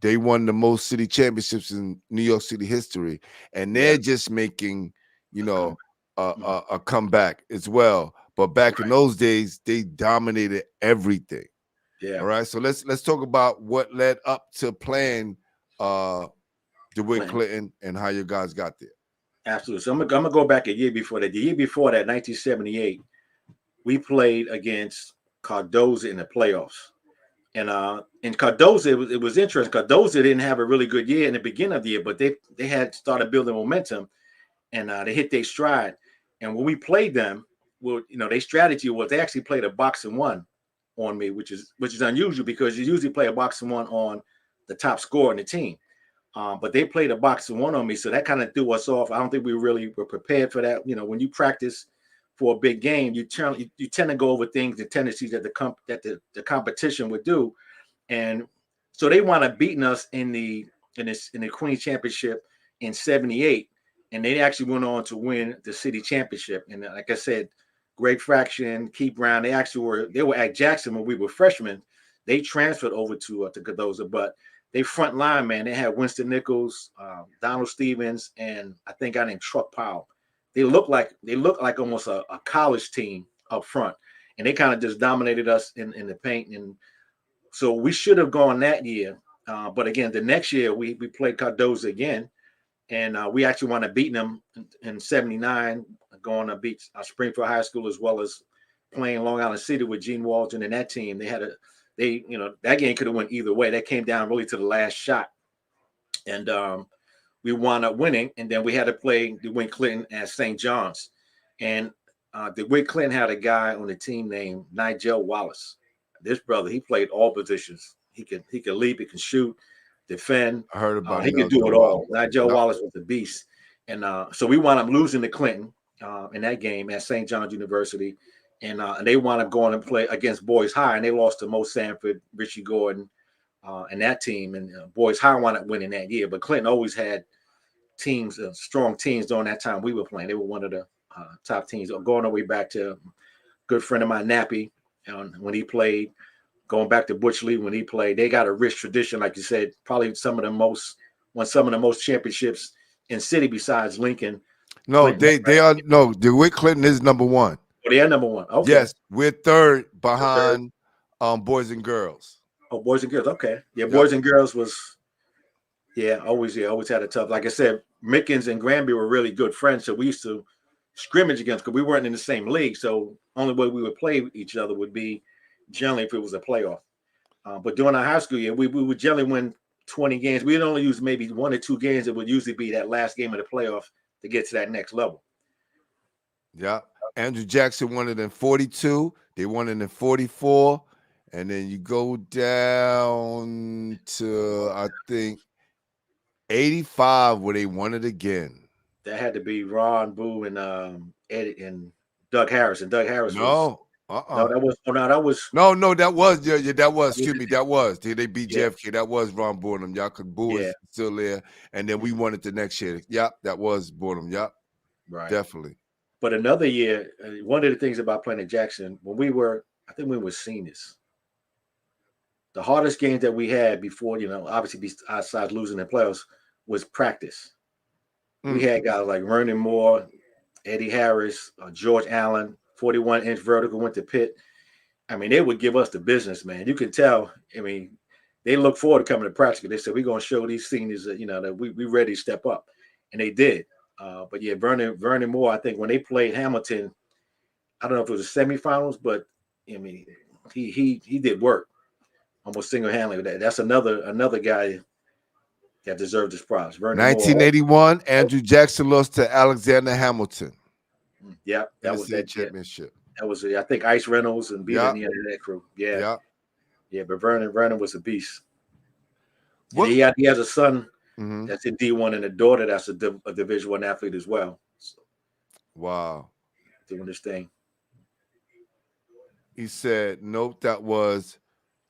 they won the most city championships in New York City history, and they're just making a comeback as well. But back in those days, they dominated everything. Yeah. All right. So let's talk about what led up to playing DeWitt Clinton and how you guys got there. Absolutely. So I'm gonna go back a year before that. The year before that, 1978, we played against Cardozo in the playoffs. And in Cardozo, it was interesting. Cardozo didn't have a really good year in the beginning of the year, but they had started building momentum, and they hit their stride. And when we played them, their strategy was they actually played a boxing one on me, which is unusual because you usually play a boxing one on the top scorer in the team. But they played a boxing one on me, so that kind of threw us off. I don't think we really were prepared for that. When you practice for a big game, you tend to go over things, the tendencies that the competition would do, and so they wound up beating us in the Queen Championship in '78, and they actually went on to win the city championship. And like I said, Greg Fraction, Keith Brown, they were at Jackson when we were freshmen. They transferred over to Cardozo, but they front line, man. They had Winston Nichols, Donald Stevens, and I think I named Truck Powell. They look like almost a college team up front, and they kind of just dominated us in the paint. And so we should have gone that year, but again, the next year we played Cardozo again, and we actually wound up beating them in '79, going to beat Springfield High School, as well as playing Long Island City with Gene Walton and that team. That game could have went either way. That came down really to the last shot, and we wound up winning. And then we had to play DeWitt Clinton at St. John's, and DeWitt Clinton had a guy on the team named Nigel Wallace. This brother, he played all positions. He could leap, he can shoot, defend. I heard about he could do it all. Nigel Wallace was a beast, and so we wound up losing to Clinton in that game at St. John's University. And they wound up going and play against Boys High, and they lost to Mo Sanford, Richie Gordon, and that team. And Boys High wound up winning that year. But Clinton always had teams, strong teams during that time we were playing. They were one of the top teams. Going all the way back to a good friend of mine, Nappy, when he played, going back to Butch Lee when he played. They got a rich tradition, like you said, probably won some of the most championships in city besides Lincoln. No, DeWitt Clinton is number one. Oh, they are number one. Okay. Yes, we're third behind Boys and Girls. Oh, Boys and Girls. Okay. Yeah, Boys and Girls was always had a tough. Like I said, Mickens and Granby were really good friends, so we used to scrimmage against, because we weren't in the same league. So only way we would play with each other would be generally if it was a playoff. But during our high school year, we would generally win 20 games. We'd only use maybe 1 or 2 games. It would usually be that last game of the playoff to get to that next level. Yeah. Andrew Jackson won it in 42. They won it in 44. And then you go down to, I think, 85, where they won it again. That had to be Ron Boo and Eddie and Doug Harris. And Doug Harris No, that was that was that was excuse me, that was they beat JFK. That was Ron Burnham. Y'all, because Boo is still there. And then we won it the next year. Yep, that was Burnham. Yep. Right. Definitely. But another year, one of the things about playing at Jackson, I think we were seniors. The hardest games that we had before, obviously besides losing the playoffs, was practice. We had guys like Vernon Moore, Eddie Harris, George Allen, 41-inch vertical, went to Pitt. I mean, they would give us the business, man. You can tell. I mean, they look forward to coming to practice. They said, we're going to show these seniors that, that we ready to step up. And they did. But yeah, Vernon Moore, I think when they played Hamilton, I don't know if it was the semifinals, but I mean, he did work almost single-handedly with that. That's another guy that deserved this prize. 1981, Andrew Jackson lost to Alexander Hamilton. Yeah, that was that championship. That was, I think, Ice Reynolds and beat in the end of that crew. Yeah. But Vernon was a beast. He has a son. Mm-hmm. That's in D1, and a daughter that's a Division I athlete as well. So, wow. Doing this thing. He said, nope, that was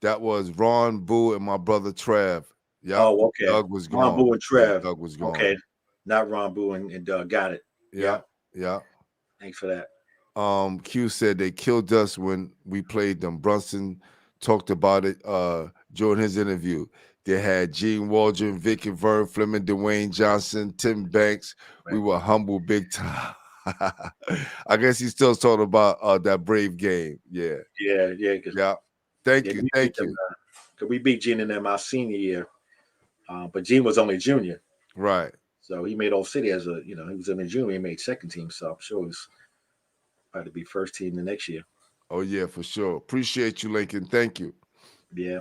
Ron Boo and my brother Trev. Yeah. Oh, okay. Doug was gone. Ron Boo and Trev. Doug was gone. Okay. Not Ron Boo and Doug. Got it. Yeah. Thanks for that. Q said they killed us when we played them. Brunson talked about it during his interview. They had Gene Waldron, Vic and Vern Fleming, Dwayne Johnson, Tim Banks. Right. We were humble big time. I guess he's still talking about that Brave game. Yeah. Thank you. Because we beat Gene and them our senior year, but Gene was only junior. Right. So he made Old City as he was in the junior. He made second team. So I'm sure it was probably to be first team the next year. Oh yeah, for sure. Appreciate you, Lincoln. Thank you. Yeah.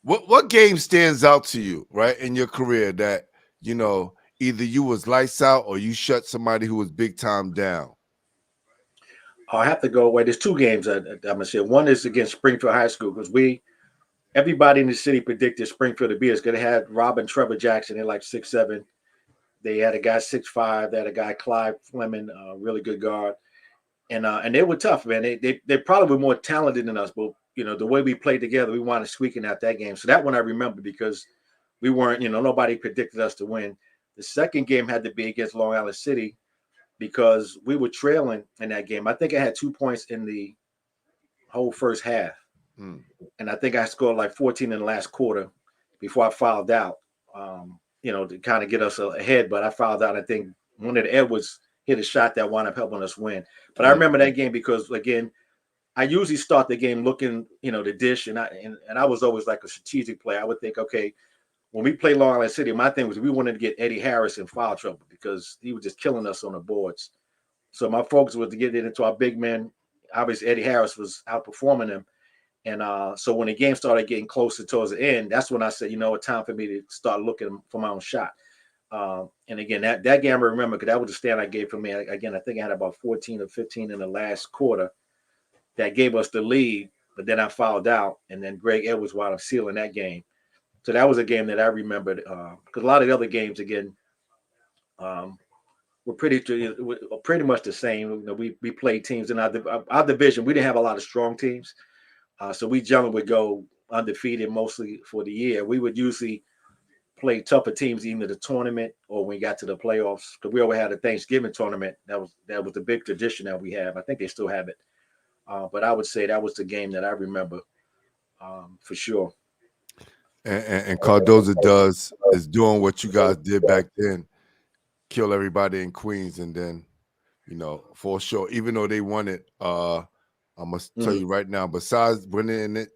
What game stands out to you, right, in your career that, either you was lights out or you shut somebody who was big time down? I have to go away. There's 2 games I'm going to say. One is against Springfield High School, because everybody in the city predicted Springfield to be us because they had Rob and Trevor Jackson. They're like 6'7". They had a guy 6'5". They had a guy Clyde Fleming, really good guard, and they were tough, man. They probably were more talented than us, but the way we played together, we wanted squeaking out that game. So that one I remember because we weren't, nobody predicted us to win. The second game had to be against Long Island City because we were trailing in that game. I think I had 2 points in the whole first half. And I think I scored like 14 in the last quarter before I fouled out, to kind of get us ahead. But I fouled out. I think one of the Edwards hit a shot that wound up helping us win. But I remember that game because, again, I usually start the game looking, the dish. And I was always like a strategic player. I would think, okay, when we play Long Island City, my thing was we wanted to get Eddie Harris in foul trouble because he was just killing us on the boards. So my focus was to get it into our big men. Obviously, Eddie Harris was outperforming him. And so when the game started getting closer towards the end, that's when I said, it's time for me to start looking for my own shot. And again, that game I remember because that was the stand I gave for me. Again, I think I had about 14 or 15 in the last quarter that gave us the lead, but then I fouled out, and then Greg Edwards wound up sealing that game. So that was a game that I remembered because a lot of the other games, again, were pretty much the same. We played teams in our division. We didn't have a lot of strong teams. So we generally would go undefeated mostly for the year. We would usually play tougher teams either the tournament or when we got to the playoffs. Because we always had a Thanksgiving tournament. That was the big tradition that we have. I think they still have it. But I would say that was the game that I remember for sure. And Cardozo is doing what you guys did back then, kill everybody in Queens, and then, for sure, even though they won it, I must tell you right now, besides winning it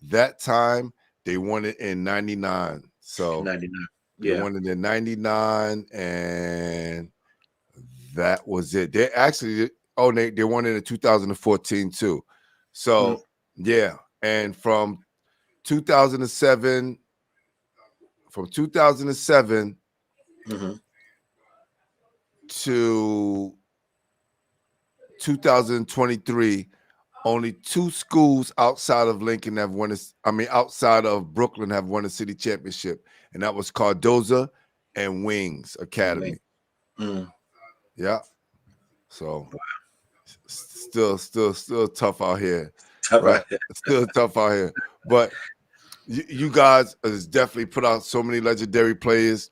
that time, they won it in 99. So 99. They won it in 99, and that was it. They actually, they won it in 2014 too. So yeah, and from 2007 to 2023, only 2 schools outside of Lincoln have won outside of Brooklyn have won a city championship, and that was Cardozo and Wings Academy. Yeah. So still tough out here. Right? Still tough out here. But you guys has definitely put out so many legendary players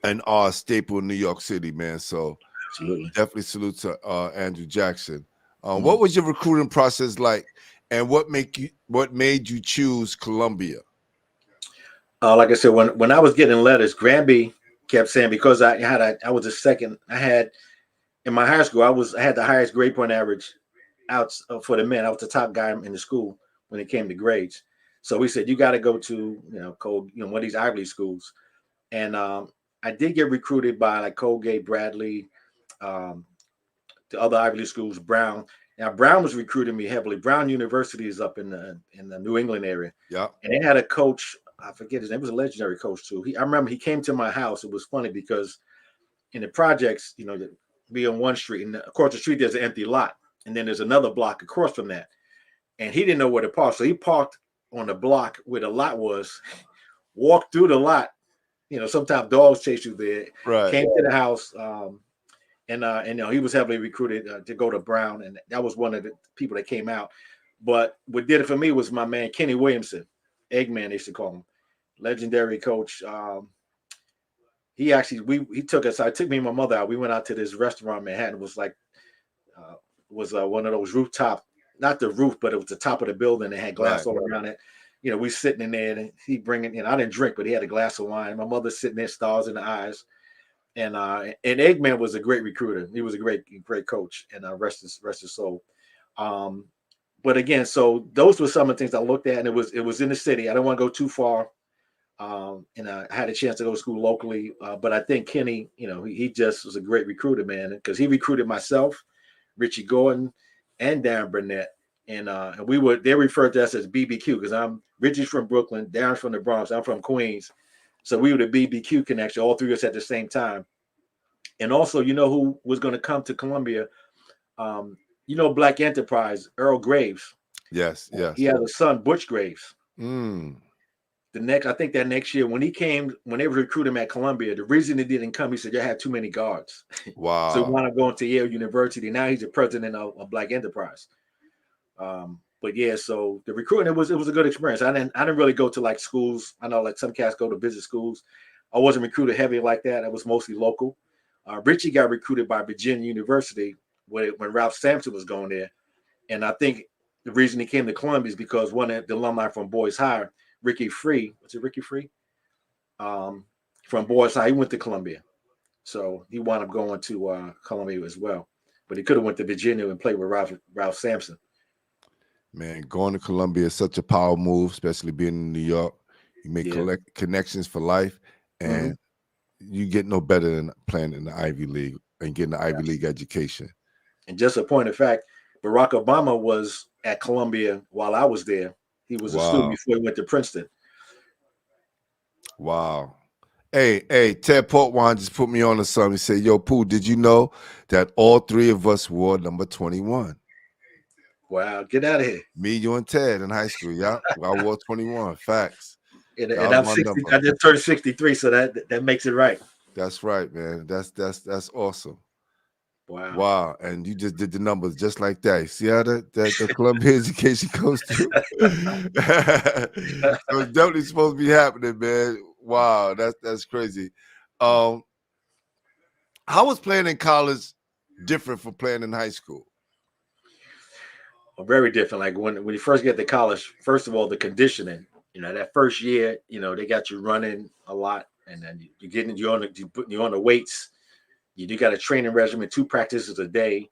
and are a staple in New York City, man. So absolutely, definitely salute to Andrew Jackson. What was your recruiting process like, and what made you choose Columbia? Like I said, when I was getting letters, Granby kept saying because I was a second. I had in my high school, I had the highest grade point average out for the men. I was the top guy in the school when it came to grades. So we said you got to go to one of these Ivy League schools, and I did get recruited by like Colgate, Bradley, the other Ivy League schools, Brown. Now Brown was recruiting me heavily. Brown University is up in the New England area. Yeah. And they had a coach, I forget his name, it was a legendary coach too. I remember he came to my house. It was funny because in the projects, be on one street, and across the street there's an empty lot, and then there's another block across from that. And he didn't know where to park. So he parked on the block where the lot was, walked through the lot. Sometimes dogs chase you there. Right. Came to the house. And he was heavily recruited to go to Brown, and that was one of the people that came out. But what did it for me was my man Kenny Williamson, Eggman they used to call him, legendary coach. He took us. I took me and my mother out. We went out to this restaurant in Manhattan. It was like one of those rooftop, not the roof, but it was the top of the building. It had glass all around it. We sitting in there, and he bringing. I didn't drink, but he had a glass of wine. My mother's sitting there, stars in the eyes. And Eggman was a great recruiter. He was a great coach, and rest his soul. But again, so those were some of the things I looked at, and it was in the city. I don't want to go too far. And I had a chance to go to school locally. But I think Kenny, he just was a great recruiter, man, because he recruited myself, Richie Gordon, and Darren Burnett. And they referred to us as BBQ because Richie's from Brooklyn, Darren's from the Bronx, I'm from Queens. So we were the BBQ connection, all three of us at the same time. And also, who was going to come to Columbia? Black Enterprise, Earl Graves. Yes. He had a son, Butch Graves. I think that next year when they recruited him at Columbia, the reason he didn't come, he said, "You had too many guards." So he Wow. wound up going to Yale University. Now he's the president of Black Enterprise. But yeah, so the recruiting, it was a good experience. I didn't really go to like schools. I know like some cats go to visit schools. I wasn't recruited heavy like that. I was mostly local. Richie got recruited by Virginia University when Ralph Sampson was going there. And I think the reason he came to Columbia is because one of the alumni from Boys High, Ricky Free, was it Ricky Free? From Boys High, he went to Columbia. So he wound up going to Columbia as well. But he could have went to Virginia and played with Ralph Sampson. Man, going to Columbia is such a power move, especially being in New York. You make connections for life, and you get no better than playing in the Ivy League and getting the Ivy League education. And just a point of fact, Barack Obama was at Columbia while I was there. He was a student before he went to Princeton. Wow. Hey, Ted Portwine just put me on to something. He said, "Yo, Pooh, did you know that all three of us wore number 21? Wow, get out of here. Me, you, and Ted in high school. Yeah, I wore 21. Facts. And I'm 60. I just turned 63, so that makes it right. That's right, man. That's awesome. Wow. And you just did the numbers just like that. You see how the Columbia education goes through? So it's definitely supposed to be happening, man. Wow, that's crazy. How was playing in college different from playing in high school? Very different. Like when you first get to college, first of all, the conditioning. That first year, they got you running a lot, and then you're on the weights. You got a training regimen, 2 practices a day,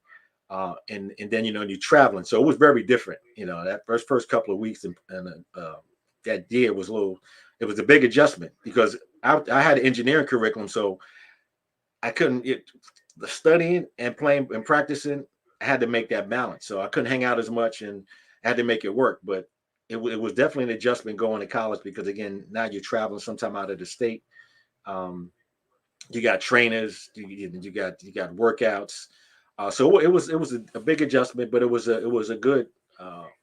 and then you're traveling. So it was very different. That first couple of weeks and that year was it was a big adjustment because I had an engineering curriculum, so I couldn't studying and playing and practicing. I had to make that balance, so I couldn't hang out as much, and I had to make it work. But it was definitely an adjustment going to college because again, now you're traveling sometime out of the state. You got trainers, you got workouts. So it was a big adjustment, but it was a good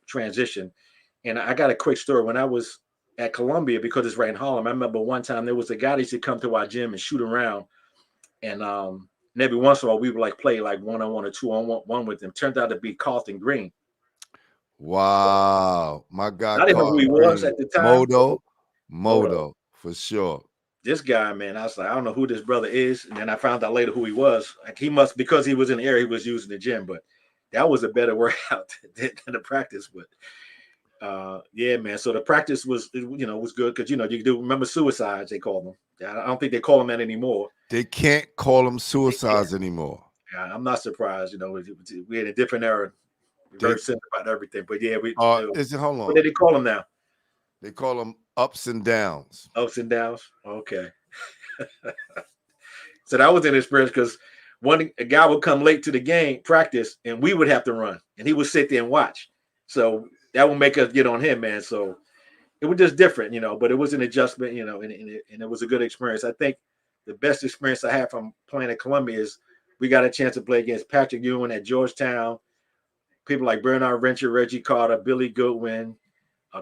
transition. And I got a quick story. When I was at Columbia, because it's right in Harlem, I remember one time there was a guy that used to come to our gym and shoot around, and every once in a while we would like play like 1-on-1 or 2-on-1 with him. Turned out to be Carlton Green. Wow, my God! I didn't know who he was at the time. Modo, for sure. This guy, man, I was like, I don't know who this brother is, and then I found out later who he was. Like he must, because he was in the area, he was using the gym, but that was a better workout than the practice. But yeah, man. So the practice was good because you do remember suicides they call them. I don't think they call them that anymore. They can't call them suicides anymore. Yeah, I'm not surprised. We're in a different era. We're very simple about everything. But yeah, hold on. What do they call them now? They call them ups and downs. Ups and downs. Okay. So that was an experience because a guy would come late to the game practice, and we would have to run, and he would sit there and watch. So that would make us get on him, man. So it was just different, but it was an adjustment, and it was a good experience. I think the best experience I had from playing at Columbia is we got a chance to play against Patrick Ewing at Georgetown, people like Bernard Rencher, Reggie Carter, Billy Goodwin,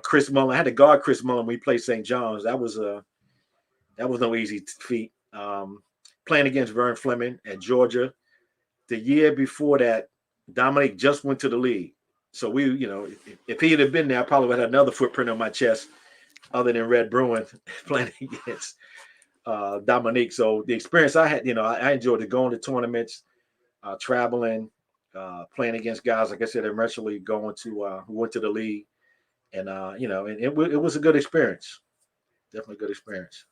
Chris Mullen. I had to guard Chris Mullen when we played St. John's. That was no easy feat. Playing against Vern Fleming at Georgia. The year before that, Dominique just went to the league. So we, if he had been there, I probably would have another footprint on my chest other than Red Bruin playing against Dominique. So the experience I had, I enjoyed it, going to tournaments, traveling, playing against guys, like I said, eventually going to who went to the league. And, and it was a good experience. Definitely a good experience.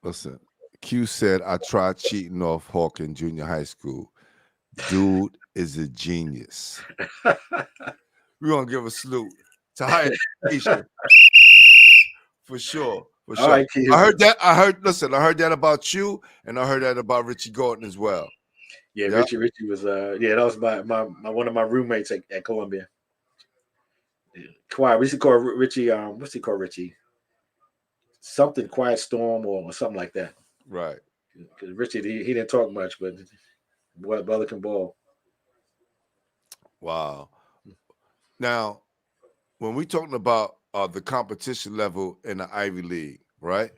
Listen, Q said, I tried cheating off Hawkins Junior High School. Dude is a genius. We're going to give a salute to higher education. For sure. All right, I heard that about you, and I heard that about Richie Gordon as well. Yeah, yep. Richie was that was my one of my roommates at Columbia. Quiet. We used to call Richie, what's he called Richie? Something Quiet Storm or something like that. Right. Because Richie, he didn't talk much, but boy, brother can ball. Wow. Now, when we talking about the competition level in the Ivy League, right?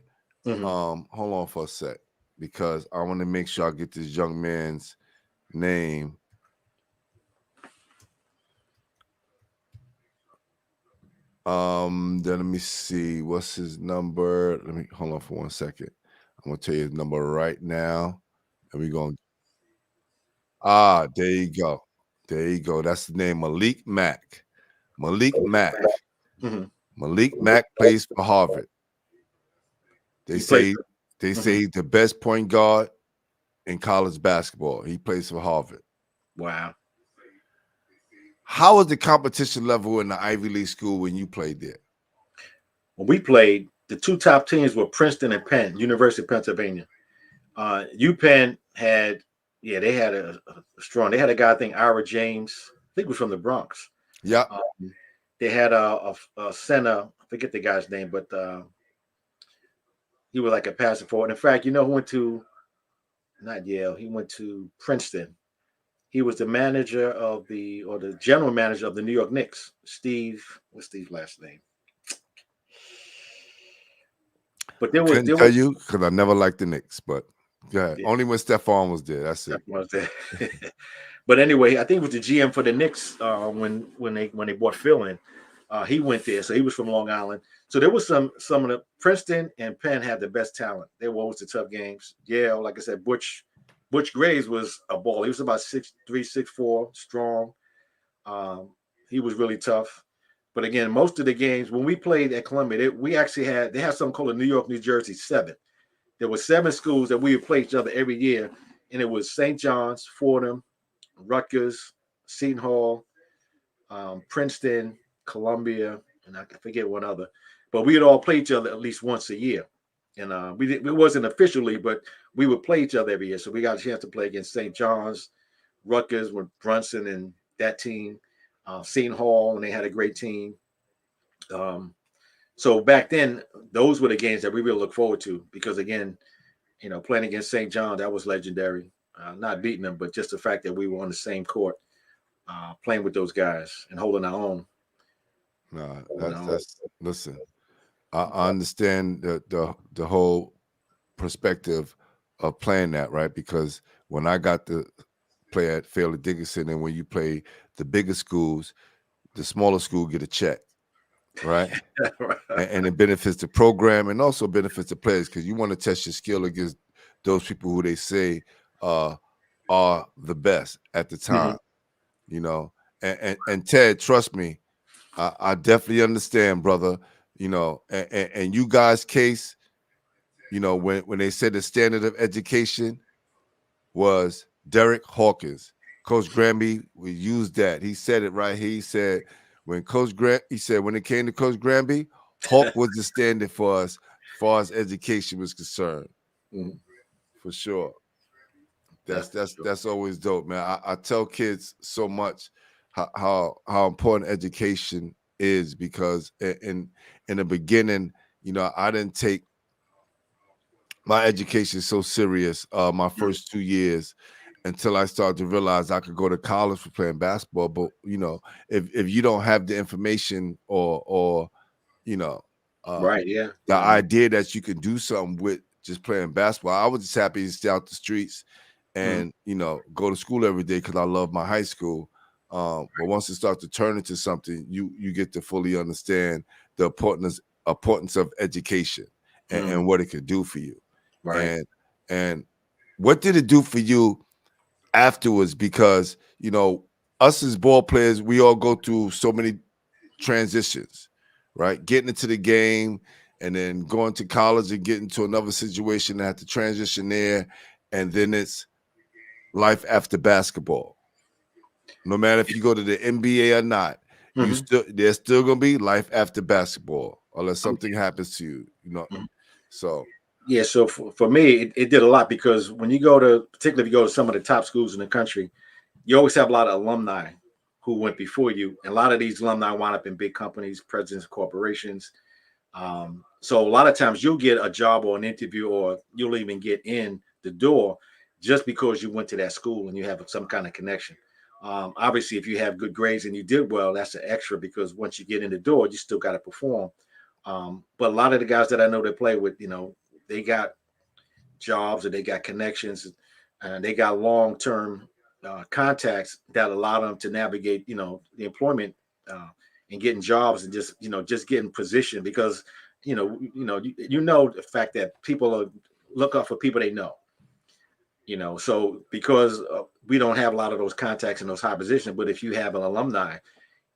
Mhm. Hold on for a sec, because I want to make sure I get this young man's name. Then let me see, what's his number? Let me hold on for 1 second. I'm gonna tell you his number right now, and we're gonna. There you go. There you go. That's the name, Malik Mack. Malik Mack. Mhm. Malik Mack plays for Harvard. They He played. say they Mhm. say the best point guard in college basketball. He plays for Harvard. Wow. How was the competition level in the Ivy League school when you played there? When we played, the two top teams were Princeton and Penn, University of Pennsylvania. UPenn had, they had a strong. They had a guy, I think Ira James. I think was from the Bronx. Yeah. They had a center. I forget the guy's name, but he was like a passing forward. In fact, who went to not Yale? He went to Princeton. He was the manager of the general manager of the New York Knicks. Steve, what's Steve's last name? But there Couldn't tell was you because I never liked the Knicks, but yeah, yeah, only when Stephon was there. That's it. was there. But anyway, I think it was the GM for the Knicks when they brought Phil in. He went there, so he was from Long Island. So there was some of the Princeton and Penn had the best talent. They were always the tough games. Yale, like I said, Butch Graves was a ball. He was about 6'3", 6'4", strong. He was really tough. But again, most of the games when we played at Columbia, they had something called a New York, New Jersey 7. There were 7 schools that we would play each other every year, and it was St. John's, Fordham, Rutgers, Seton Hall, Princeton, Columbia, and I forget one other. But we would all play each other at least once a year. And it wasn't officially, but we would play each other every year. So we got a chance to play against St. John's, Rutgers with Brunson and that team, Seton Hall, and they had a great team. So back then, those were the games that we really look forward to because, again, playing against St. John, that was legendary. Not beating them, but just the fact that we were on the same court, playing with those guys and holding our own. No, that's listen. I understand the whole perspective of playing that, right? Because when I got to play at Fairleigh Dickinson, and when you play the bigger schools, the smaller school get a check, right? And it benefits the program and also benefits the players because you want to test your skill against those people who they say are the best at the time, And Ted, trust me, I definitely understand, brother. And you guys' case, when they said the standard of education was Derek Hawkins, Coach Granby, we used that. He said it right here. He said when it came to Coach Granby, Hawk was the standard for us as far as education was concerned. For sure. That's always dope, man. I tell kids so much how important education is because in the beginning, I didn't take my education so serious my first 2 years until I started to realize I could go to college for playing basketball. But if you don't have the information or right, yeah, the idea that you can do something with just playing basketball, I was just happy to stay out the streets and go to school every day because I love my high school. But once it starts to turn into something, you get to fully understand the importance of education and what it could do for you. right. And what did it do for you afterwards? Because us as ball players, we all go through so many transitions, right? Getting into the game and then going to college and getting to another situation and have to transition there, and then it's life after basketball. No matter if you go to the NBA or not, there's still gonna be life after basketball unless something happens to you. So yeah. So for me, it did a lot because when you particularly if you go to some of the top schools in the country, you always have a lot of alumni who went before you, and a lot of these alumni wind up in big companies, presidents of corporations. So a lot of times you'll get a job or an interview, or you'll even get in the door just because you went to that school and you have some kind of connection. Obviously, if you have good grades and you did well, that's an extra because once you get in the door, you still got to perform. But a lot of the guys that I know that play with, they got jobs or they got connections and they got long-term contacts that allow them to navigate, the employment and getting jobs and just getting positioned because, the fact that people look up for people they know. So because we don't have a lot of those contacts in those high positions, but if you have an alumni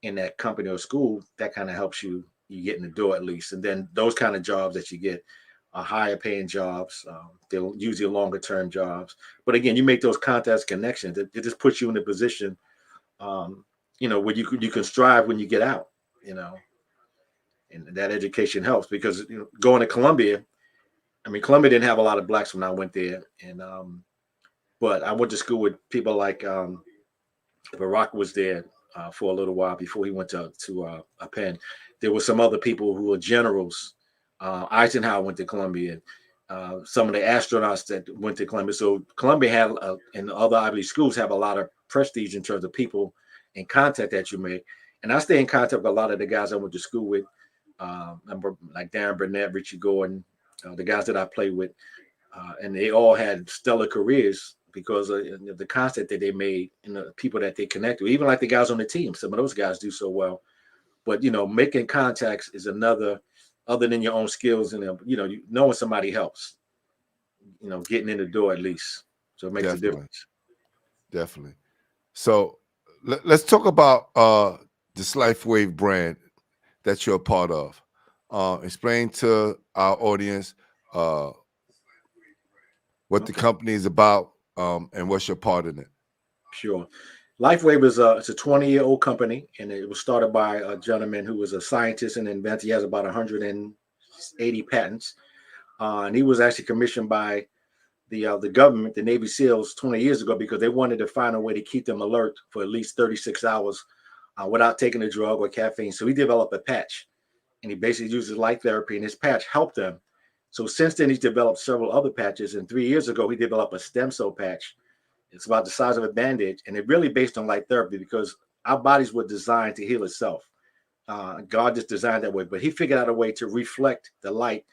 in that company or school, that kind of helps you get in the door at least. And then those kind of jobs that you get are higher paying jobs. They're usually longer term jobs. But again, you make those contacts connections. It just puts you in a position, where you can strive when you get out, and that education helps because going to Columbia, Columbia didn't have a lot of blacks when I went there. And but I went to school with people like Barack was there for a little while before he went to Penn. There were some other people who were generals. Eisenhower went to Columbia. Some of the astronauts that went to Columbia. So Columbia had, and other Ivy League schools have a lot of prestige in terms of people and contact that you make. And I stay in contact with a lot of the guys I went to school with. Like Darren Burnett, Richie Gordon, the guys that I played with. And they all had stellar careers because of the contact that they made and the people that they connected with. Even like the guys on the team, some of those guys do so well. But, making contacts is another, other than your own skills and, knowing somebody helps, getting in the door at least. So it makes a difference. Definitely. So let's talk about this LifeWave brand that you're a part of. Explain to our audience what the company is about and what's your part in it. Sure. LifeWave is it's a 20-year-old company, and it was started by a gentleman who was a scientist and inventor. He has about 180 patents, and he was actually commissioned by the government, the Navy SEALs, 20 years ago because they wanted to find a way to keep them alert for at least 36 hours without taking a drug or caffeine. So he developed a patch, and he basically uses light therapy, and his patch helped them. So since then, he's developed several other patches, and 3 years ago, he developed a stem cell patch. It's about the size of a bandage, and it's really based on light therapy because our bodies were designed to heal itself. God just designed that way, but he figured out a way to reflect the light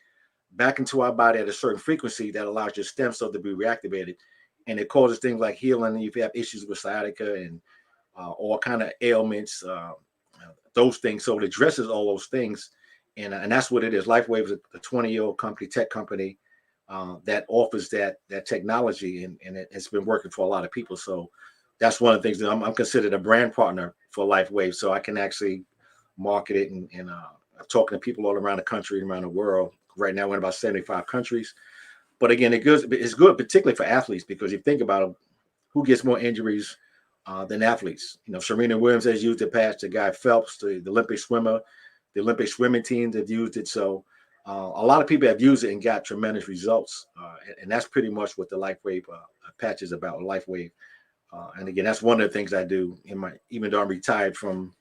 back into our body at a certain frequency that allows your stem cell to be reactivated, and it causes things like healing. If you have issues with sciatica and all kind of ailments, those things. So it addresses all those things, and that's what it is. LifeWave is a 20-year-old company, tech company. That offers that technology, and it's been working for a lot of people. So that's one of the things that I'm considered a brand partner for LifeWave, so I can actually market it. And I'm talking to people all around the country and around the world. Right now, we're in about 75 countries. But again, it's good, particularly for athletes, because you think about it, who gets more injuries than athletes? Serena Williams has used the patch. The guy Phelps, the Olympic swimmer, the Olympic swimming teams have used it. So a lot of people have used it and got tremendous results. And that's pretty much what the LifeWave patch is about, LifeWave. And again, that's one of the things I do even though I'm retired from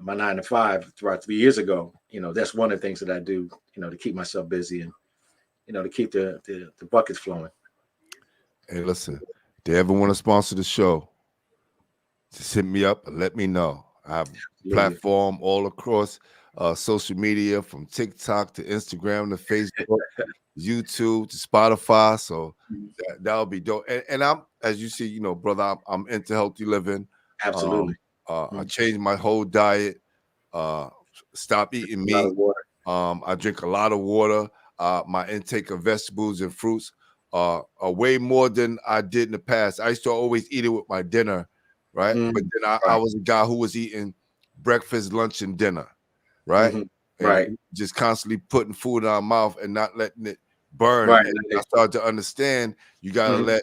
my 9 to 5 throughout 3 years ago, that's one of the things that I do, to keep myself busy and, to keep the buckets flowing. Hey, listen, if they ever want to sponsor the show, just hit me up and let me know. I have a platform all across social media, from TikTok to Instagram to Facebook, YouTube to Spotify. So that'll be dope. And I'm, as you see, brother, I'm into healthy living. Absolutely. I changed my whole diet. Stop eating meat. I drink a lot of water. My intake of vegetables and fruits are way more than I did in the past. I used to always eat it with my dinner, right? But then I was a guy who was eating breakfast, lunch, and dinner, right? Right. Just constantly putting food in our mouth and not letting it burn. Right. And I started to understand you got to let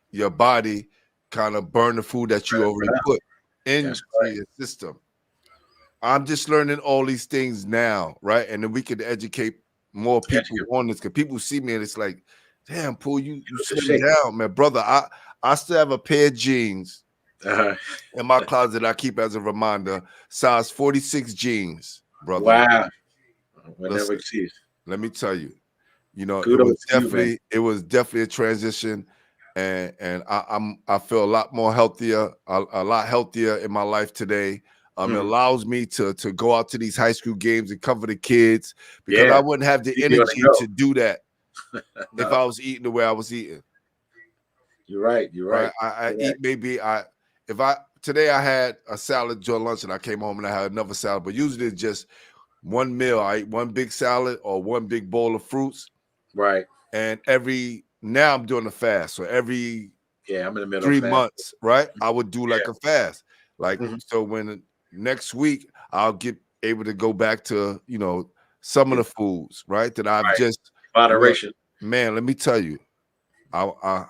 your body kind of burn the food that you already put into your system. I'm just learning all these things now, right? And then we can educate more people on this, because people see me and it's like, damn, Pooh, you slow down, man. Brother, I still have a pair of jeans in my closet I keep as a reminder, size 46 jeans, brother. Wow. Listen, let me tell you, it was definitely a transition. and I feel a lot more healthier, a lot healthier in my life today. It allows me to go out to these high school games and cover the kids, because I wouldn't have the energy to do that if I was eating the way I was eating. You're right. You're right. I eat maybe today I had a salad during lunch and I came home and I had another salad, but usually it's just one meal. I eat one big salad or one big bowl of fruits. Right. And now I'm doing a fast. So I'm in the middle 3 months, right? I would do like a fast. Like, so when next week I'll get able to go back to, some of the foods, right? That I've just moderation. Man, let me tell you, I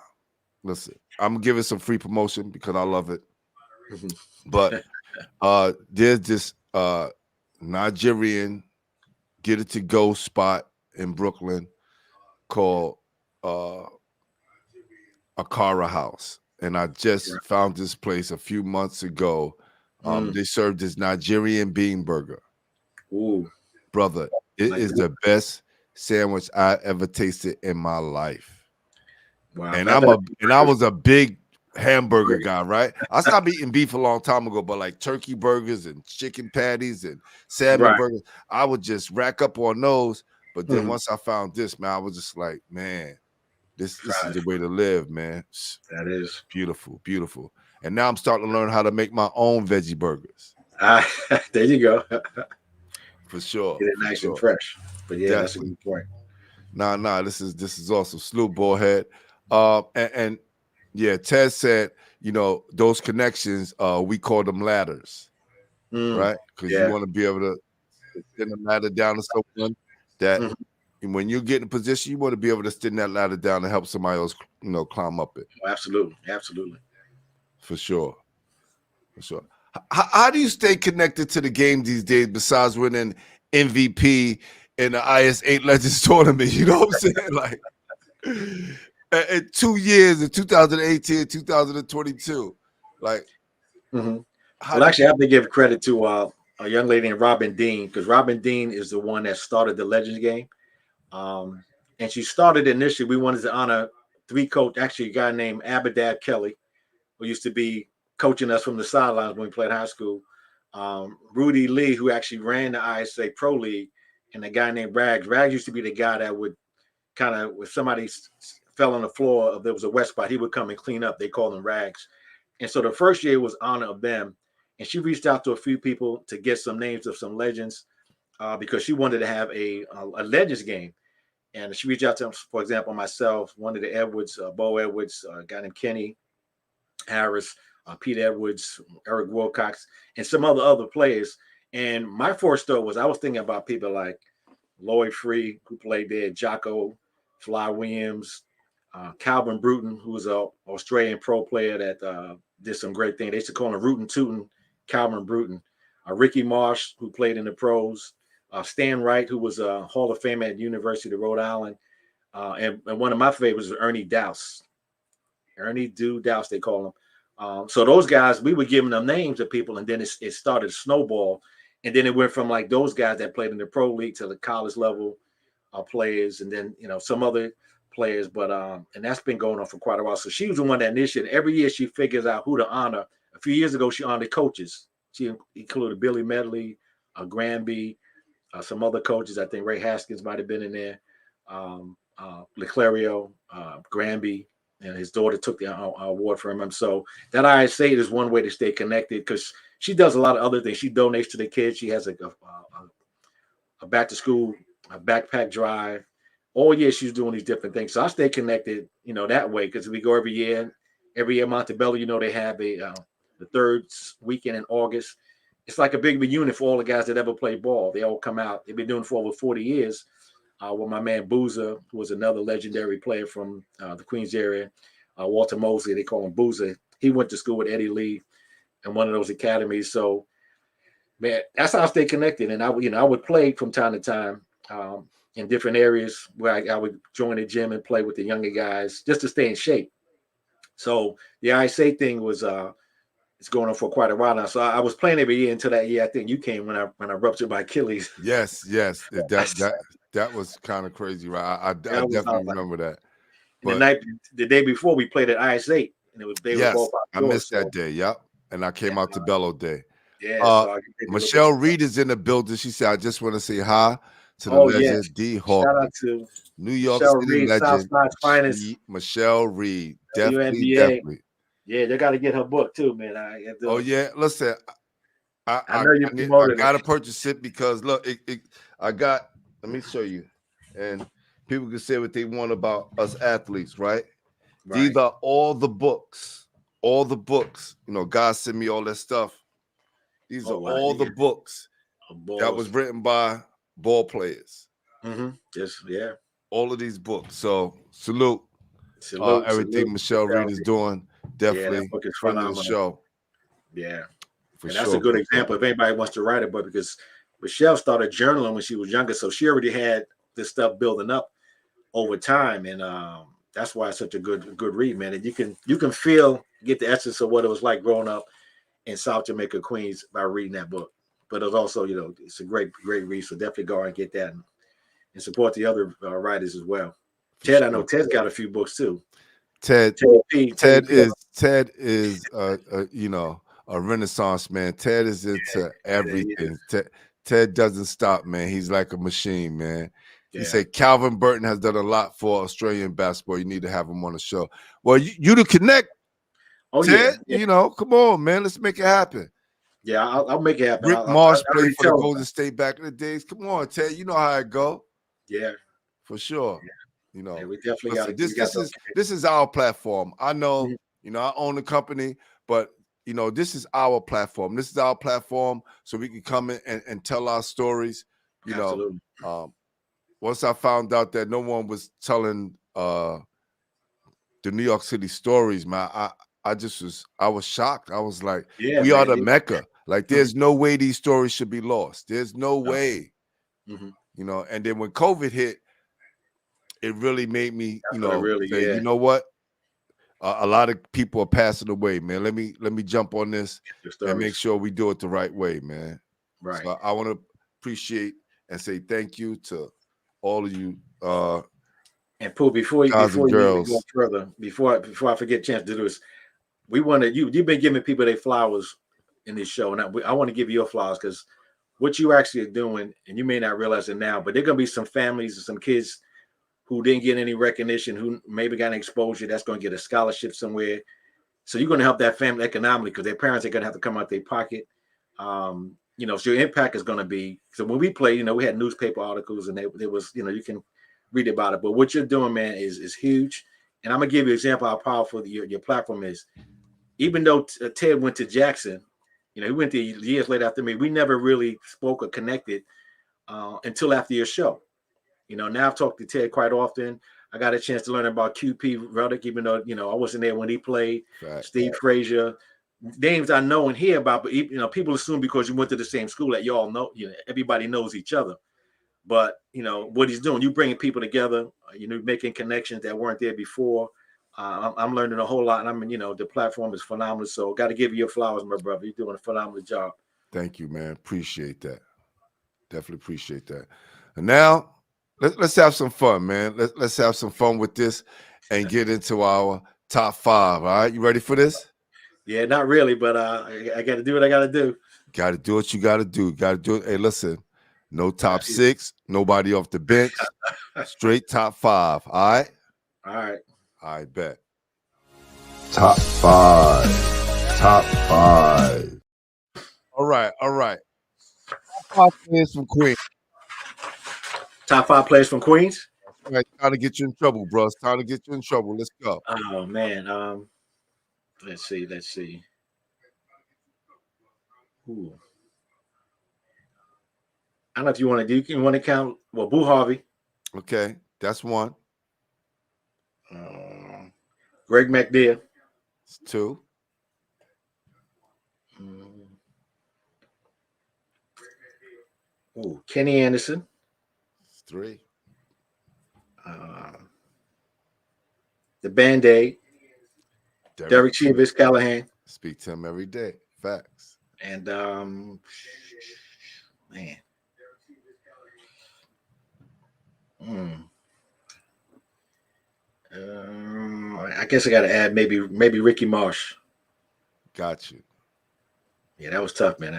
listen, I'm giving some free promotion because I love it. But there's this Nigerian get it to go spot in Brooklyn called Akara House. And I just found this place a few months ago. They served this Nigerian bean burger. Ooh. Brother, it is the best sandwich I ever tasted in my life. Wow. And I was a big hamburger guy, right? I stopped eating beef a long time ago, but like turkey burgers and chicken patties and salmon burgers, I would just rack up on those. But then once I found this, man, I was just like, man, this is the way to live, man. That is beautiful, beautiful. And now I'm starting to learn how to make my own veggie burgers. There you go. For sure. Get it nice and fresh. But yeah, that's a good point. Nah, this is awesome. Salute, Bullhead. And yeah, Ted said, those connections, we call them ladders, right? Because you want to be able to send a ladder down to someone that when you get in a position, you want to be able to send that ladder down and help somebody else, climb up it. Oh, absolutely. Absolutely. For sure. How do you stay connected to the game these days besides winning MVP in the IS-8 Legends tournament? You know what I'm saying? Like, in 2 years, in 2018, 2022. Like, well, actually, I have to give credit to a young lady named Robin Dean, because Robin Dean is the one that started the Legends game. And she started initially, we wanted to honor 3 coach, actually a guy named Abadab Kelly, who used to be coaching us from the sidelines when we played high school. Rudy Lee, who actually ran the ISA Pro League, and a guy named Rags. Rags used to be the guy that would kind of, if somebody fell on the floor, if there was a wet spot, he would come and clean up. They called him Rags. And so the first year was honor of them. And she reached out to a few people to get some names of some legends because she wanted to have a Legends game. And she reached out to them, for example, myself, one of the Edwards, Bo Edwards, a guy named Kenny Harris, Pete Edwards, Eric Wilcox, and some other players. And my first thought was I was thinking about people like Lloyd Free, who played there, Jocko, Fly Williams, Calvin Bruton, who was an Australian pro player that did some great things. They used to call him Rootin' Tootin' Calvin Bruton. Ricky Marsh, who played in the pros. Stan Wright, who was a Hall of Famer at University of Rhode Island. And one of my favorites was Ernie Dowse. Ernie Dowse, they call him. So those guys, we were giving them names of people, and then it started to snowball. And then it went from like those guys that played in the pro league to the college level players, and then, some other players. But and that's been going on for quite a while. So she was the one that initiated. Every year she figures out who to honor. A few years ago, she honored coaches. She included Billy Medley, Granby, some other coaches. I think Ray Haskins might have been in there. Leclario, Granby, and his daughter took the award for him. So that ISA is one way to stay connected, because she does a lot of other things. She donates to the kids. She has a back to school, a backpack drive. All year she's doing these different things. So I stay connected, that way, because we go every year. Every year, Montebello, they have the third weekend in August. It's like a big reunion for all the guys that ever played ball. They all come out. They've been doing it for over 40 years. With my man Boozer, who was another legendary player from the Queens area, Walter Mosley, they call him Boozer. He went to school with Eddie Lee in one of those academies. So, man, that's how I stay connected. And I would play from time to time in different areas where I would join the gym and play with the younger guys just to stay in shape. So the ISA thing was it's going on for quite a while now. So I was playing every year until that year I think you came when I ruptured my Achilles. Yes. That was kind of crazy, right? I definitely remember that. And the day before, we played at IS8, and they were yes, both I outdoors. missed that day. Yep, and I came out to Bello Day. Yeah, so I can Michelle Reed is in the building. She said, "I just want to say hi to the legend D Hawkins. Shout out to New York Michelle City Reed, legend Southside's finest. Michelle Reed. Definitely, WNBA. definitely. Yeah, they got to get her book too, man. Oh yeah, listen. I know you promoted I gotta it. purchase it because look, I got. Let me show you, and people can say what they want about us athletes, right? These are all the books. All the books. You know, God sent me all that stuff. These are all the books that was written by ball players. Just all of these books. So salute everything Michelle Reed is doing. Definitely that book is friend of phenomenal. the show. Yeah, for and sure. that's a good example if anybody wants to write a book, because Michelle started journaling when she was younger, so she already had this stuff building up over time, and that's why it's such a good read, man. And you can get the essence of what it was like growing up in South Jamaica, Queens, by reading that book. But it's also, it's a great read. So definitely go and get that and support the other writers as well. Ted, I know Ted's got a few books too. Ted is a Renaissance man. Ted is into everything. Ted doesn't stop, man. He's like a machine, man. He said Calvin Burton has done a lot for Australian basketball. You need to have him on the show. Well, you to connect. Oh, Ted, come on, man. Let's make it happen. Yeah, I'll make it happen. Rick Marsh played for the Golden State back in the days. Come on, Ted. You know how it go. Yeah, for sure. Yeah, we definitely got this is our platform. I know, I own the company, but this is our platform. This is our platform, so we can come in and tell our stories. Absolutely. Once I found out that no one was telling the New York City stories, man, I was shocked. I was like, we are the Mecca. Like, there's no way these stories should be lost. There's no way. And then when COVID hit, it really made me, say, you know what? A lot of people are passing away, man. Let me jump on this and make sure we do it the right way, man. Right. So I want to appreciate and say thank you to all of you. And Pooh, before you go further, before I forget a chance to do this, we want to you've been giving people their flowers in this show, and I want to give you your flowers, because what you actually are doing, and you may not realize it now, but there are gonna be some families and some kids who didn't get any recognition, who maybe got an exposure, that's going to get a scholarship somewhere. So you're going to help that family economically, because their parents are going to have to come out their pocket. So your impact is going to be, so when we play, we had newspaper articles, and there was, you can read about it. But what you're doing, man, is huge. And I'm going to give you an example how powerful your platform is. Even though Ted went to Jackson, he went to years later after me, we never really spoke or connected until after your show. Now I've talked to Ted quite often. I got a chance to learn about QP Ruddock, even though, I wasn't there when he played. Right. Steve Frazier, names I know and hear about, but people assume because you went to the same school that you all know, everybody knows each other. But, what he's doing, you bringing people together, making connections that weren't there before. I'm learning a whole lot, and the platform is phenomenal. So got to give you your flowers, my brother. You're doing a phenomenal job. Thank you, man. Appreciate that. Definitely appreciate that. And now, let's have some fun, man. Let's have some fun with this and get into our top 5. All right, you ready for this? Yeah, not really, but I got to do what I got to do. Got to do what you got to do. Got to do it. Hey, listen, no top 6, nobody off the bench, straight top 5. All right. All right. I bet. Top 5. Top 5. All right. Top 5 players from Queens. Top 5 players from Queens. Right, time to get you in trouble, bro. It's time to get you in trouble. Let's go. Oh man. Let's see. Ooh. I don't know if you want to do. You want to count? Well, Boo Harvey. Okay, that's 1. Greg McNair. It's 2. Ooh, Kenny Anderson. 3. The Band-Aid. Derek Chivas Callahan. Speak to him every day. Facts. And man. I guess I got to add maybe Ricky Marsh. Got you. Yeah, that was tough, man.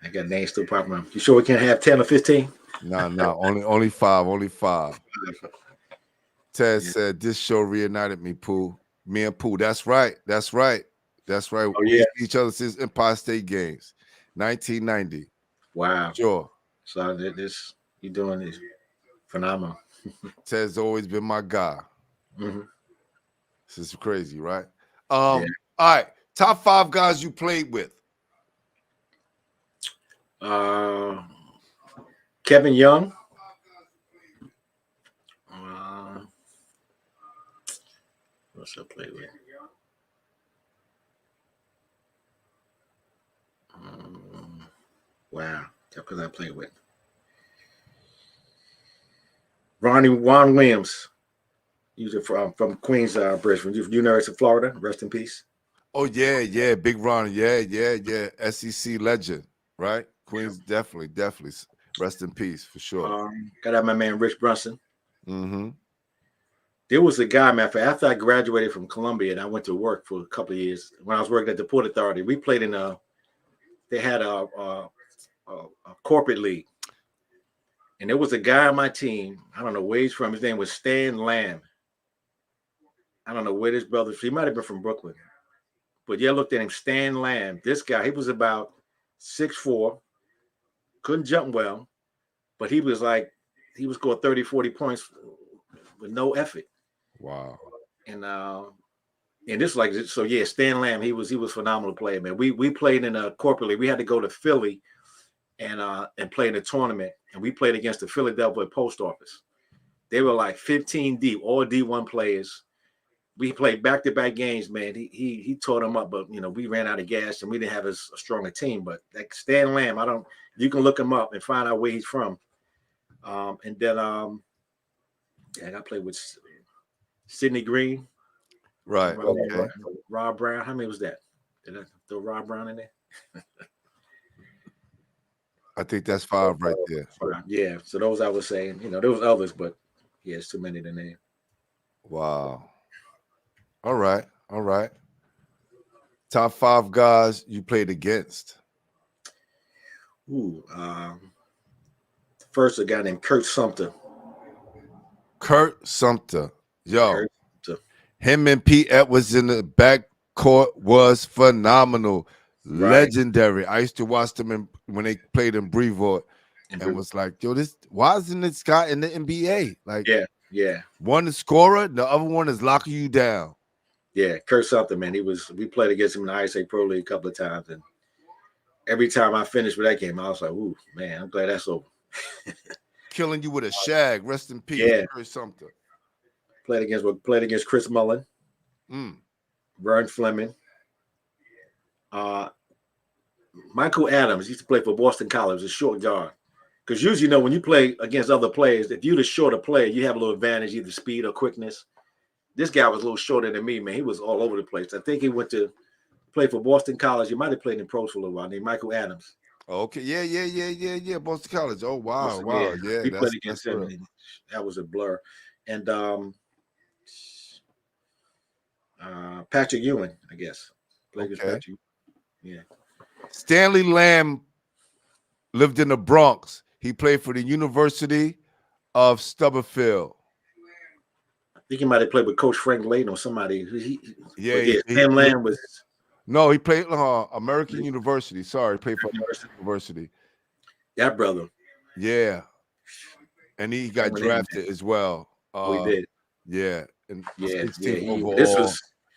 I got names still popping up. You sure we can't have 10 or 15? No, only five. Ted said this show reunited me, Pooh. Me and Pooh. That's right. Oh, We yeah. see each other since Empire State Games, 1990. Wow. Sure. So this you doing this phenomenal. Ted's always been my guy. Mm-hmm. This is crazy, right? Yeah. All right. Top 5 guys you played with. Kevin Young. What's I played with? Wow, because I played with Ron Williams. Usually from Queens, Bridge, from University of Florida. Rest in peace. Oh yeah, Big Ron, yeah. SEC legend, right? Queens, definitely. Rest in peace for sure. Got to have my man Rich Brunson. Mm-hmm. There was a guy, man. After I graduated from Columbia and I went to work for a couple of years, when I was working at the Port Authority, we played in they had a corporate league, and there was a guy on my team. I don't know where he's from. His name was Stan Lamb. I don't know where this brother. He might have been from Brooklyn, but yeah, I looked at him. Stan Lamb. This guy, he was about 6'4", couldn't jump well, but he was scored 30, 40 points with no effort. Wow. And this Stan Lamb, he was phenomenal player, man. We played in a corporately. We had to go to Philly and play in a tournament, and we played against the Philadelphia Post Office. They were like 15 deep, all D1 players. We played back-to-back games, man. He tore them up, but we ran out of gas and we didn't have a stronger team. But like Stan Lamb, you can look him up and find out where he's from. And then I played with Sidney Green. Right. Okay. Rob Brown. How many was that? Did I throw Rob Brown in there? I think that's 5 right there. Yeah. So those I was saying, there was others, but yeah, it's too many to name. Wow. All right. Top 5 guys you played against. First, a guy named Kurt Sumter. Yo. Him and Pete Edwards in the backcourt was phenomenal. Right. Legendary. I used to watch them when they played in Brevard and was like, yo, why isn't this guy in the NBA? Like, yeah. One is scorer, the other one is locking you down. Yeah, Kurt Sumter, man. We played against him in the ISA Pro League a couple of times, and every time I finished with that game, I was like, ooh, man, I'm glad that's over. Killing you with a shag. Rest in peace, Kurt Sumter. Played against Chris Mullen, Vern Fleming, Michael Adams used to play for Boston College, a short guard. Because usually, when you play against other players, if you're the shorter player, you have a little advantage, either speed or quickness. This guy was a little shorter than me, man. He was all over the place. I think he went to play for Boston College. He might have played in pros for a little while. Named Michael Adams. Okay, yeah. Boston College. Oh wow. Yeah. We played against him. That was a blur. And Patrick Ewing, I guess. Played against Patrick. Yeah. Stanley Lamb lived in the Bronx. He played for the University of Stubberfield. I think he might have played with Coach Frank Layton or somebody. Stan Lamb was. No, he played American University. Sorry, he played for American University. That brother. Yeah. And he got drafted as well. He did. Yeah. And 16th overall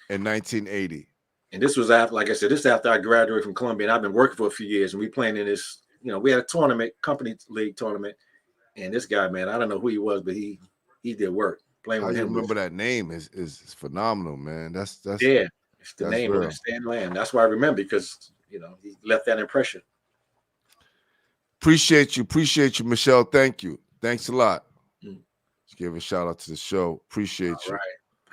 in 1980. And this was after, like I said, this is after I graduated from Columbia, and I've been working for a few years, and we playing in this, we had a tournament, company league tournament, and this guy, man, I don't know who he was, but he did work. Playing with him. Remember that name is phenomenal, man. That's it's the name of Stan Lamb. That's why I remember, because he left that impression. Appreciate you, Michelle. Thank you. Thanks a lot. Let's give a shout out to the show. Appreciate you. Right.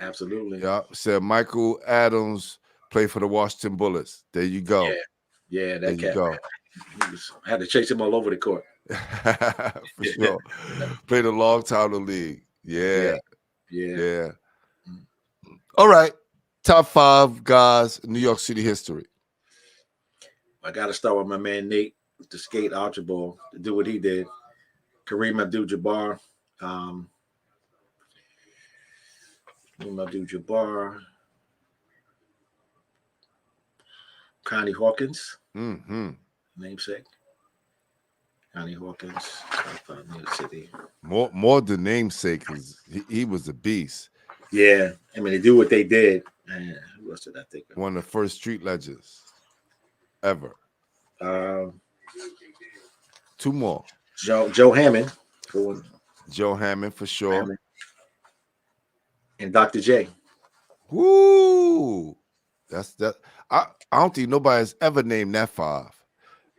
Absolutely. Yeah. Said Michael Adams played for the Washington Bullets. There you go. Yeah, that cat. I had to chase him all over the court. For sure. Played a long time in the league. Yeah. All right. Top 5 guys in New York City history. I got to start with my man Nate, to skate Archibald, to do what he did. Kareem Abdul-Jabbar, Connie Hawkins, Mm-hmm. namesake. Connie Hawkins, New York City. More than namesake, because he was a beast. Yeah, I mean, they do what they did. And who else did I think of? One of the first street legends ever. Two more. Joe Hammond. Joe Hammond for sure. Hammond. And Dr. J. Woo! That's that. I don't think nobody has ever named that 5.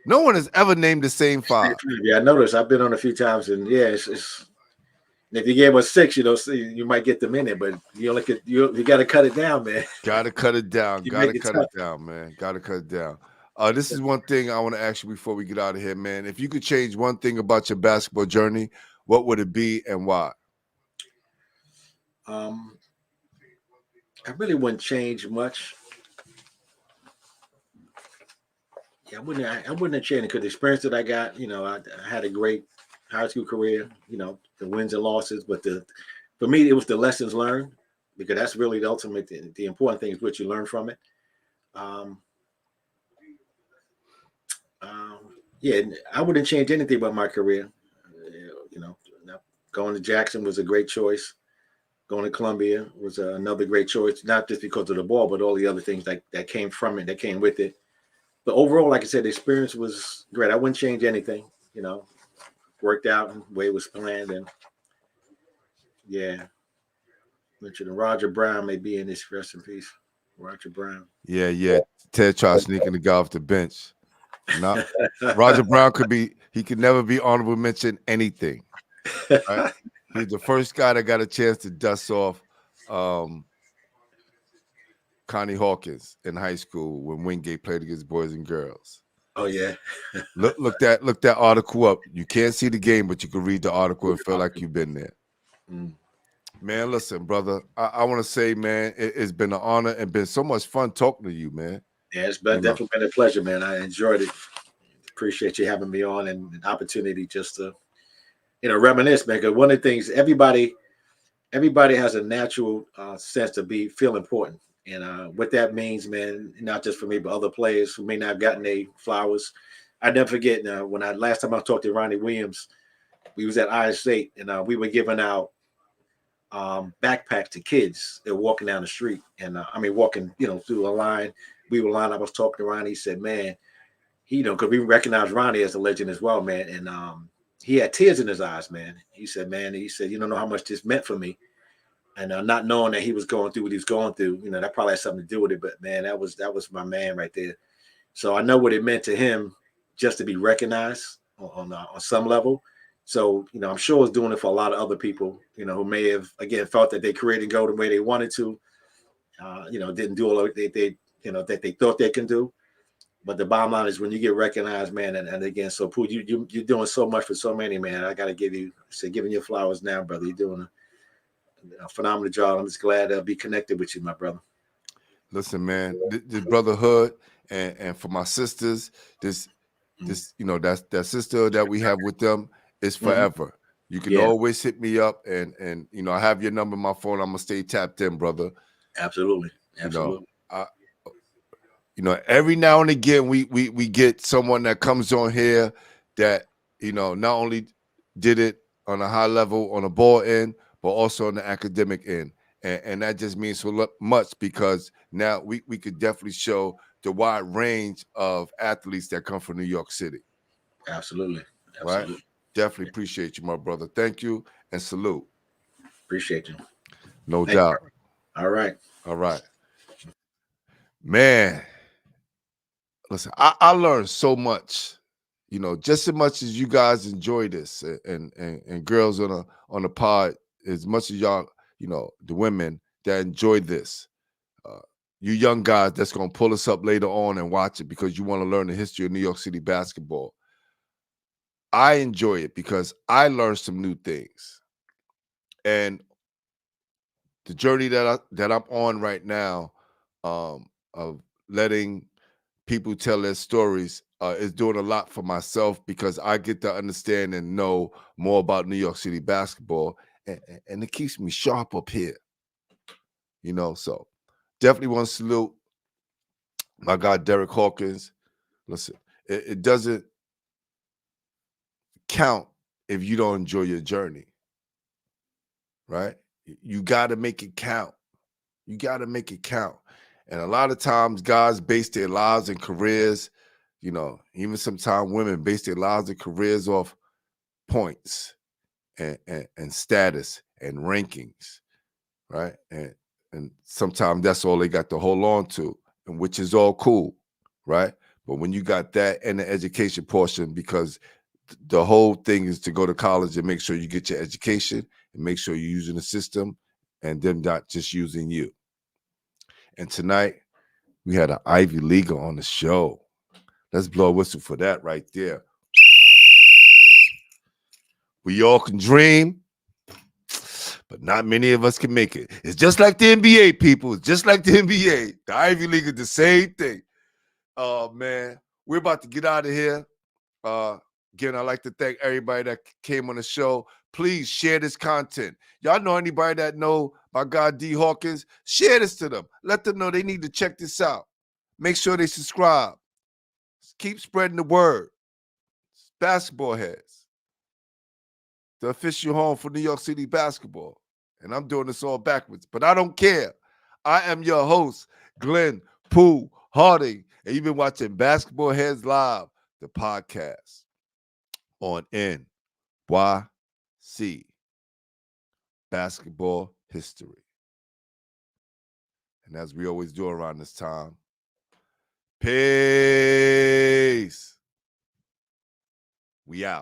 No one has ever named the same 5. Yeah, I noticed. I've been on a few times, and yeah, it's if you gave us 6, you might get them in it, but you got to cut it down, man. Got to cut it down. Got to cut it down, man. Got to cut it down. This is one thing I want to ask you before we get out of here, man. If you could change one thing about your basketball journey, what would it be and why? I really wouldn't change much. Yeah, I wouldn't have changed, because the experience that I got, I had a great high school career, the wins and losses, but for me, it was the lessons learned, because that's really the ultimate, the important thing is what you learn from it. Yeah, I wouldn't change anything about my career. Going to Jackson was a great choice. Going to Columbia was another great choice, not just because of the ball, but all the other things that came from it, that came with it. But overall, like I said, the experience was great. I wouldn't change anything, worked out the way it was planned. And yeah, mentioned Roger Brown may be in this, rest in peace. Roger Brown. Yeah. Ted tried sneaking the guy off the bench. Roger Brown he could never be honorable mention anything. Right? He's the first guy that got a chance to dust off Connie Hawkins in high school when Wingate played against boys and girls. Oh yeah. look that article up. You can't see the game, but you can read the article and feel like you've been there. Man, listen, brother. I want to say, man, it's been an honor and been so much fun talking to you, man. Yeah, it's definitely been a pleasure, man. I enjoyed it. Appreciate you having me on, and an opportunity just to, reminisce, man. Because one of the things, everybody has a natural sense to feel important. And what that means, man, not just for me, but other players who may not have gotten their flowers. I never forget when last time I talked to Ronnie Williams, we was at Iowa State, and we were giving out backpacks to kids. They're walking down the street, and walking, through a line. We were lined up. I was talking to Ronnie. He said, man, because we recognize Ronnie as a legend as well, man. And he had tears in his eyes, man. He said, you don't know how much this meant for me. And not knowing that he was going through what he was going through, that probably had something to do with it. But man, that was my man right there. So I know what it meant to him just to be recognized on some level. So I'm sure it's doing it for a lot of other people, who may have again felt that their career didn't go the way they wanted to, didn't do all that they thought they can do. But the bottom line is when you get recognized, man, and again, so Pooh, you're doing so much for so many, man. I got to giving you flowers now, brother. You're doing a phenomenal job. I'm just glad to be connected with you, my brother. Listen, man, the brotherhood, and for my sisters, this that sister that we have with them is forever. You can always hit me up, and I have your number on my phone. I'm gonna stay tapped in, brother. Absolutely. Every now and again we get someone that comes on here that not only did it on a high level on the ball end, but also on the academic end, and that just means so much, because now we could definitely show the wide range of athletes that come from New York City. Absolutely. Right? Definitely appreciate you, my brother. Thank you and salute. Appreciate you. No doubt. All right. Man, listen, I learned so much, just as much as you guys enjoy this, and girls on the pod, as much as y'all, the women that enjoy this, you young guys that's going to pull us up later on and watch it because you want to learn the history of New York City basketball. I enjoy it because I learned some new things. And the journey that I'm on right now, of letting people tell their stories, is doing a lot for myself because I get to understand and know more about New York City basketball, and it keeps me sharp up here. So definitely want to salute my guy Derek Hawkins. Listen, it doesn't count if you don't enjoy your journey, right? You got to make it count. You got to make it count. And a lot of times guys base their lives and careers, even sometimes women base their lives and careers off points and status and rankings, right? And sometimes that's all they got to hold on to, and which is all cool, right? But when you got that and the education portion, because the whole thing is to go to college and make sure you get your education and make sure you're using the system and them not just using you. And tonight, we had an Ivy Leaguer on the show. Let's blow a whistle for that right there. We all can dream, but not many of us can make it. It's just like the NBA, people. It's just like the NBA. The Ivy League is the same thing. Oh, man. We're about to get out of here. Again, I'd like to thank everybody that came on the show. Please share this content. Y'all know anybody that know my guy D. Hawkins? Share this to them. Let them know they need to check this out. Make sure they subscribe. Keep spreading the word. Basketball Heads, the official home for New York City basketball. And I'm doing this all backwards, but I don't care. I am your host, Glenn Pooh Harding, and you've been watching Basketball Heads Live, the podcast on NYC Basketball History. And as we always do around this time, peace. We out.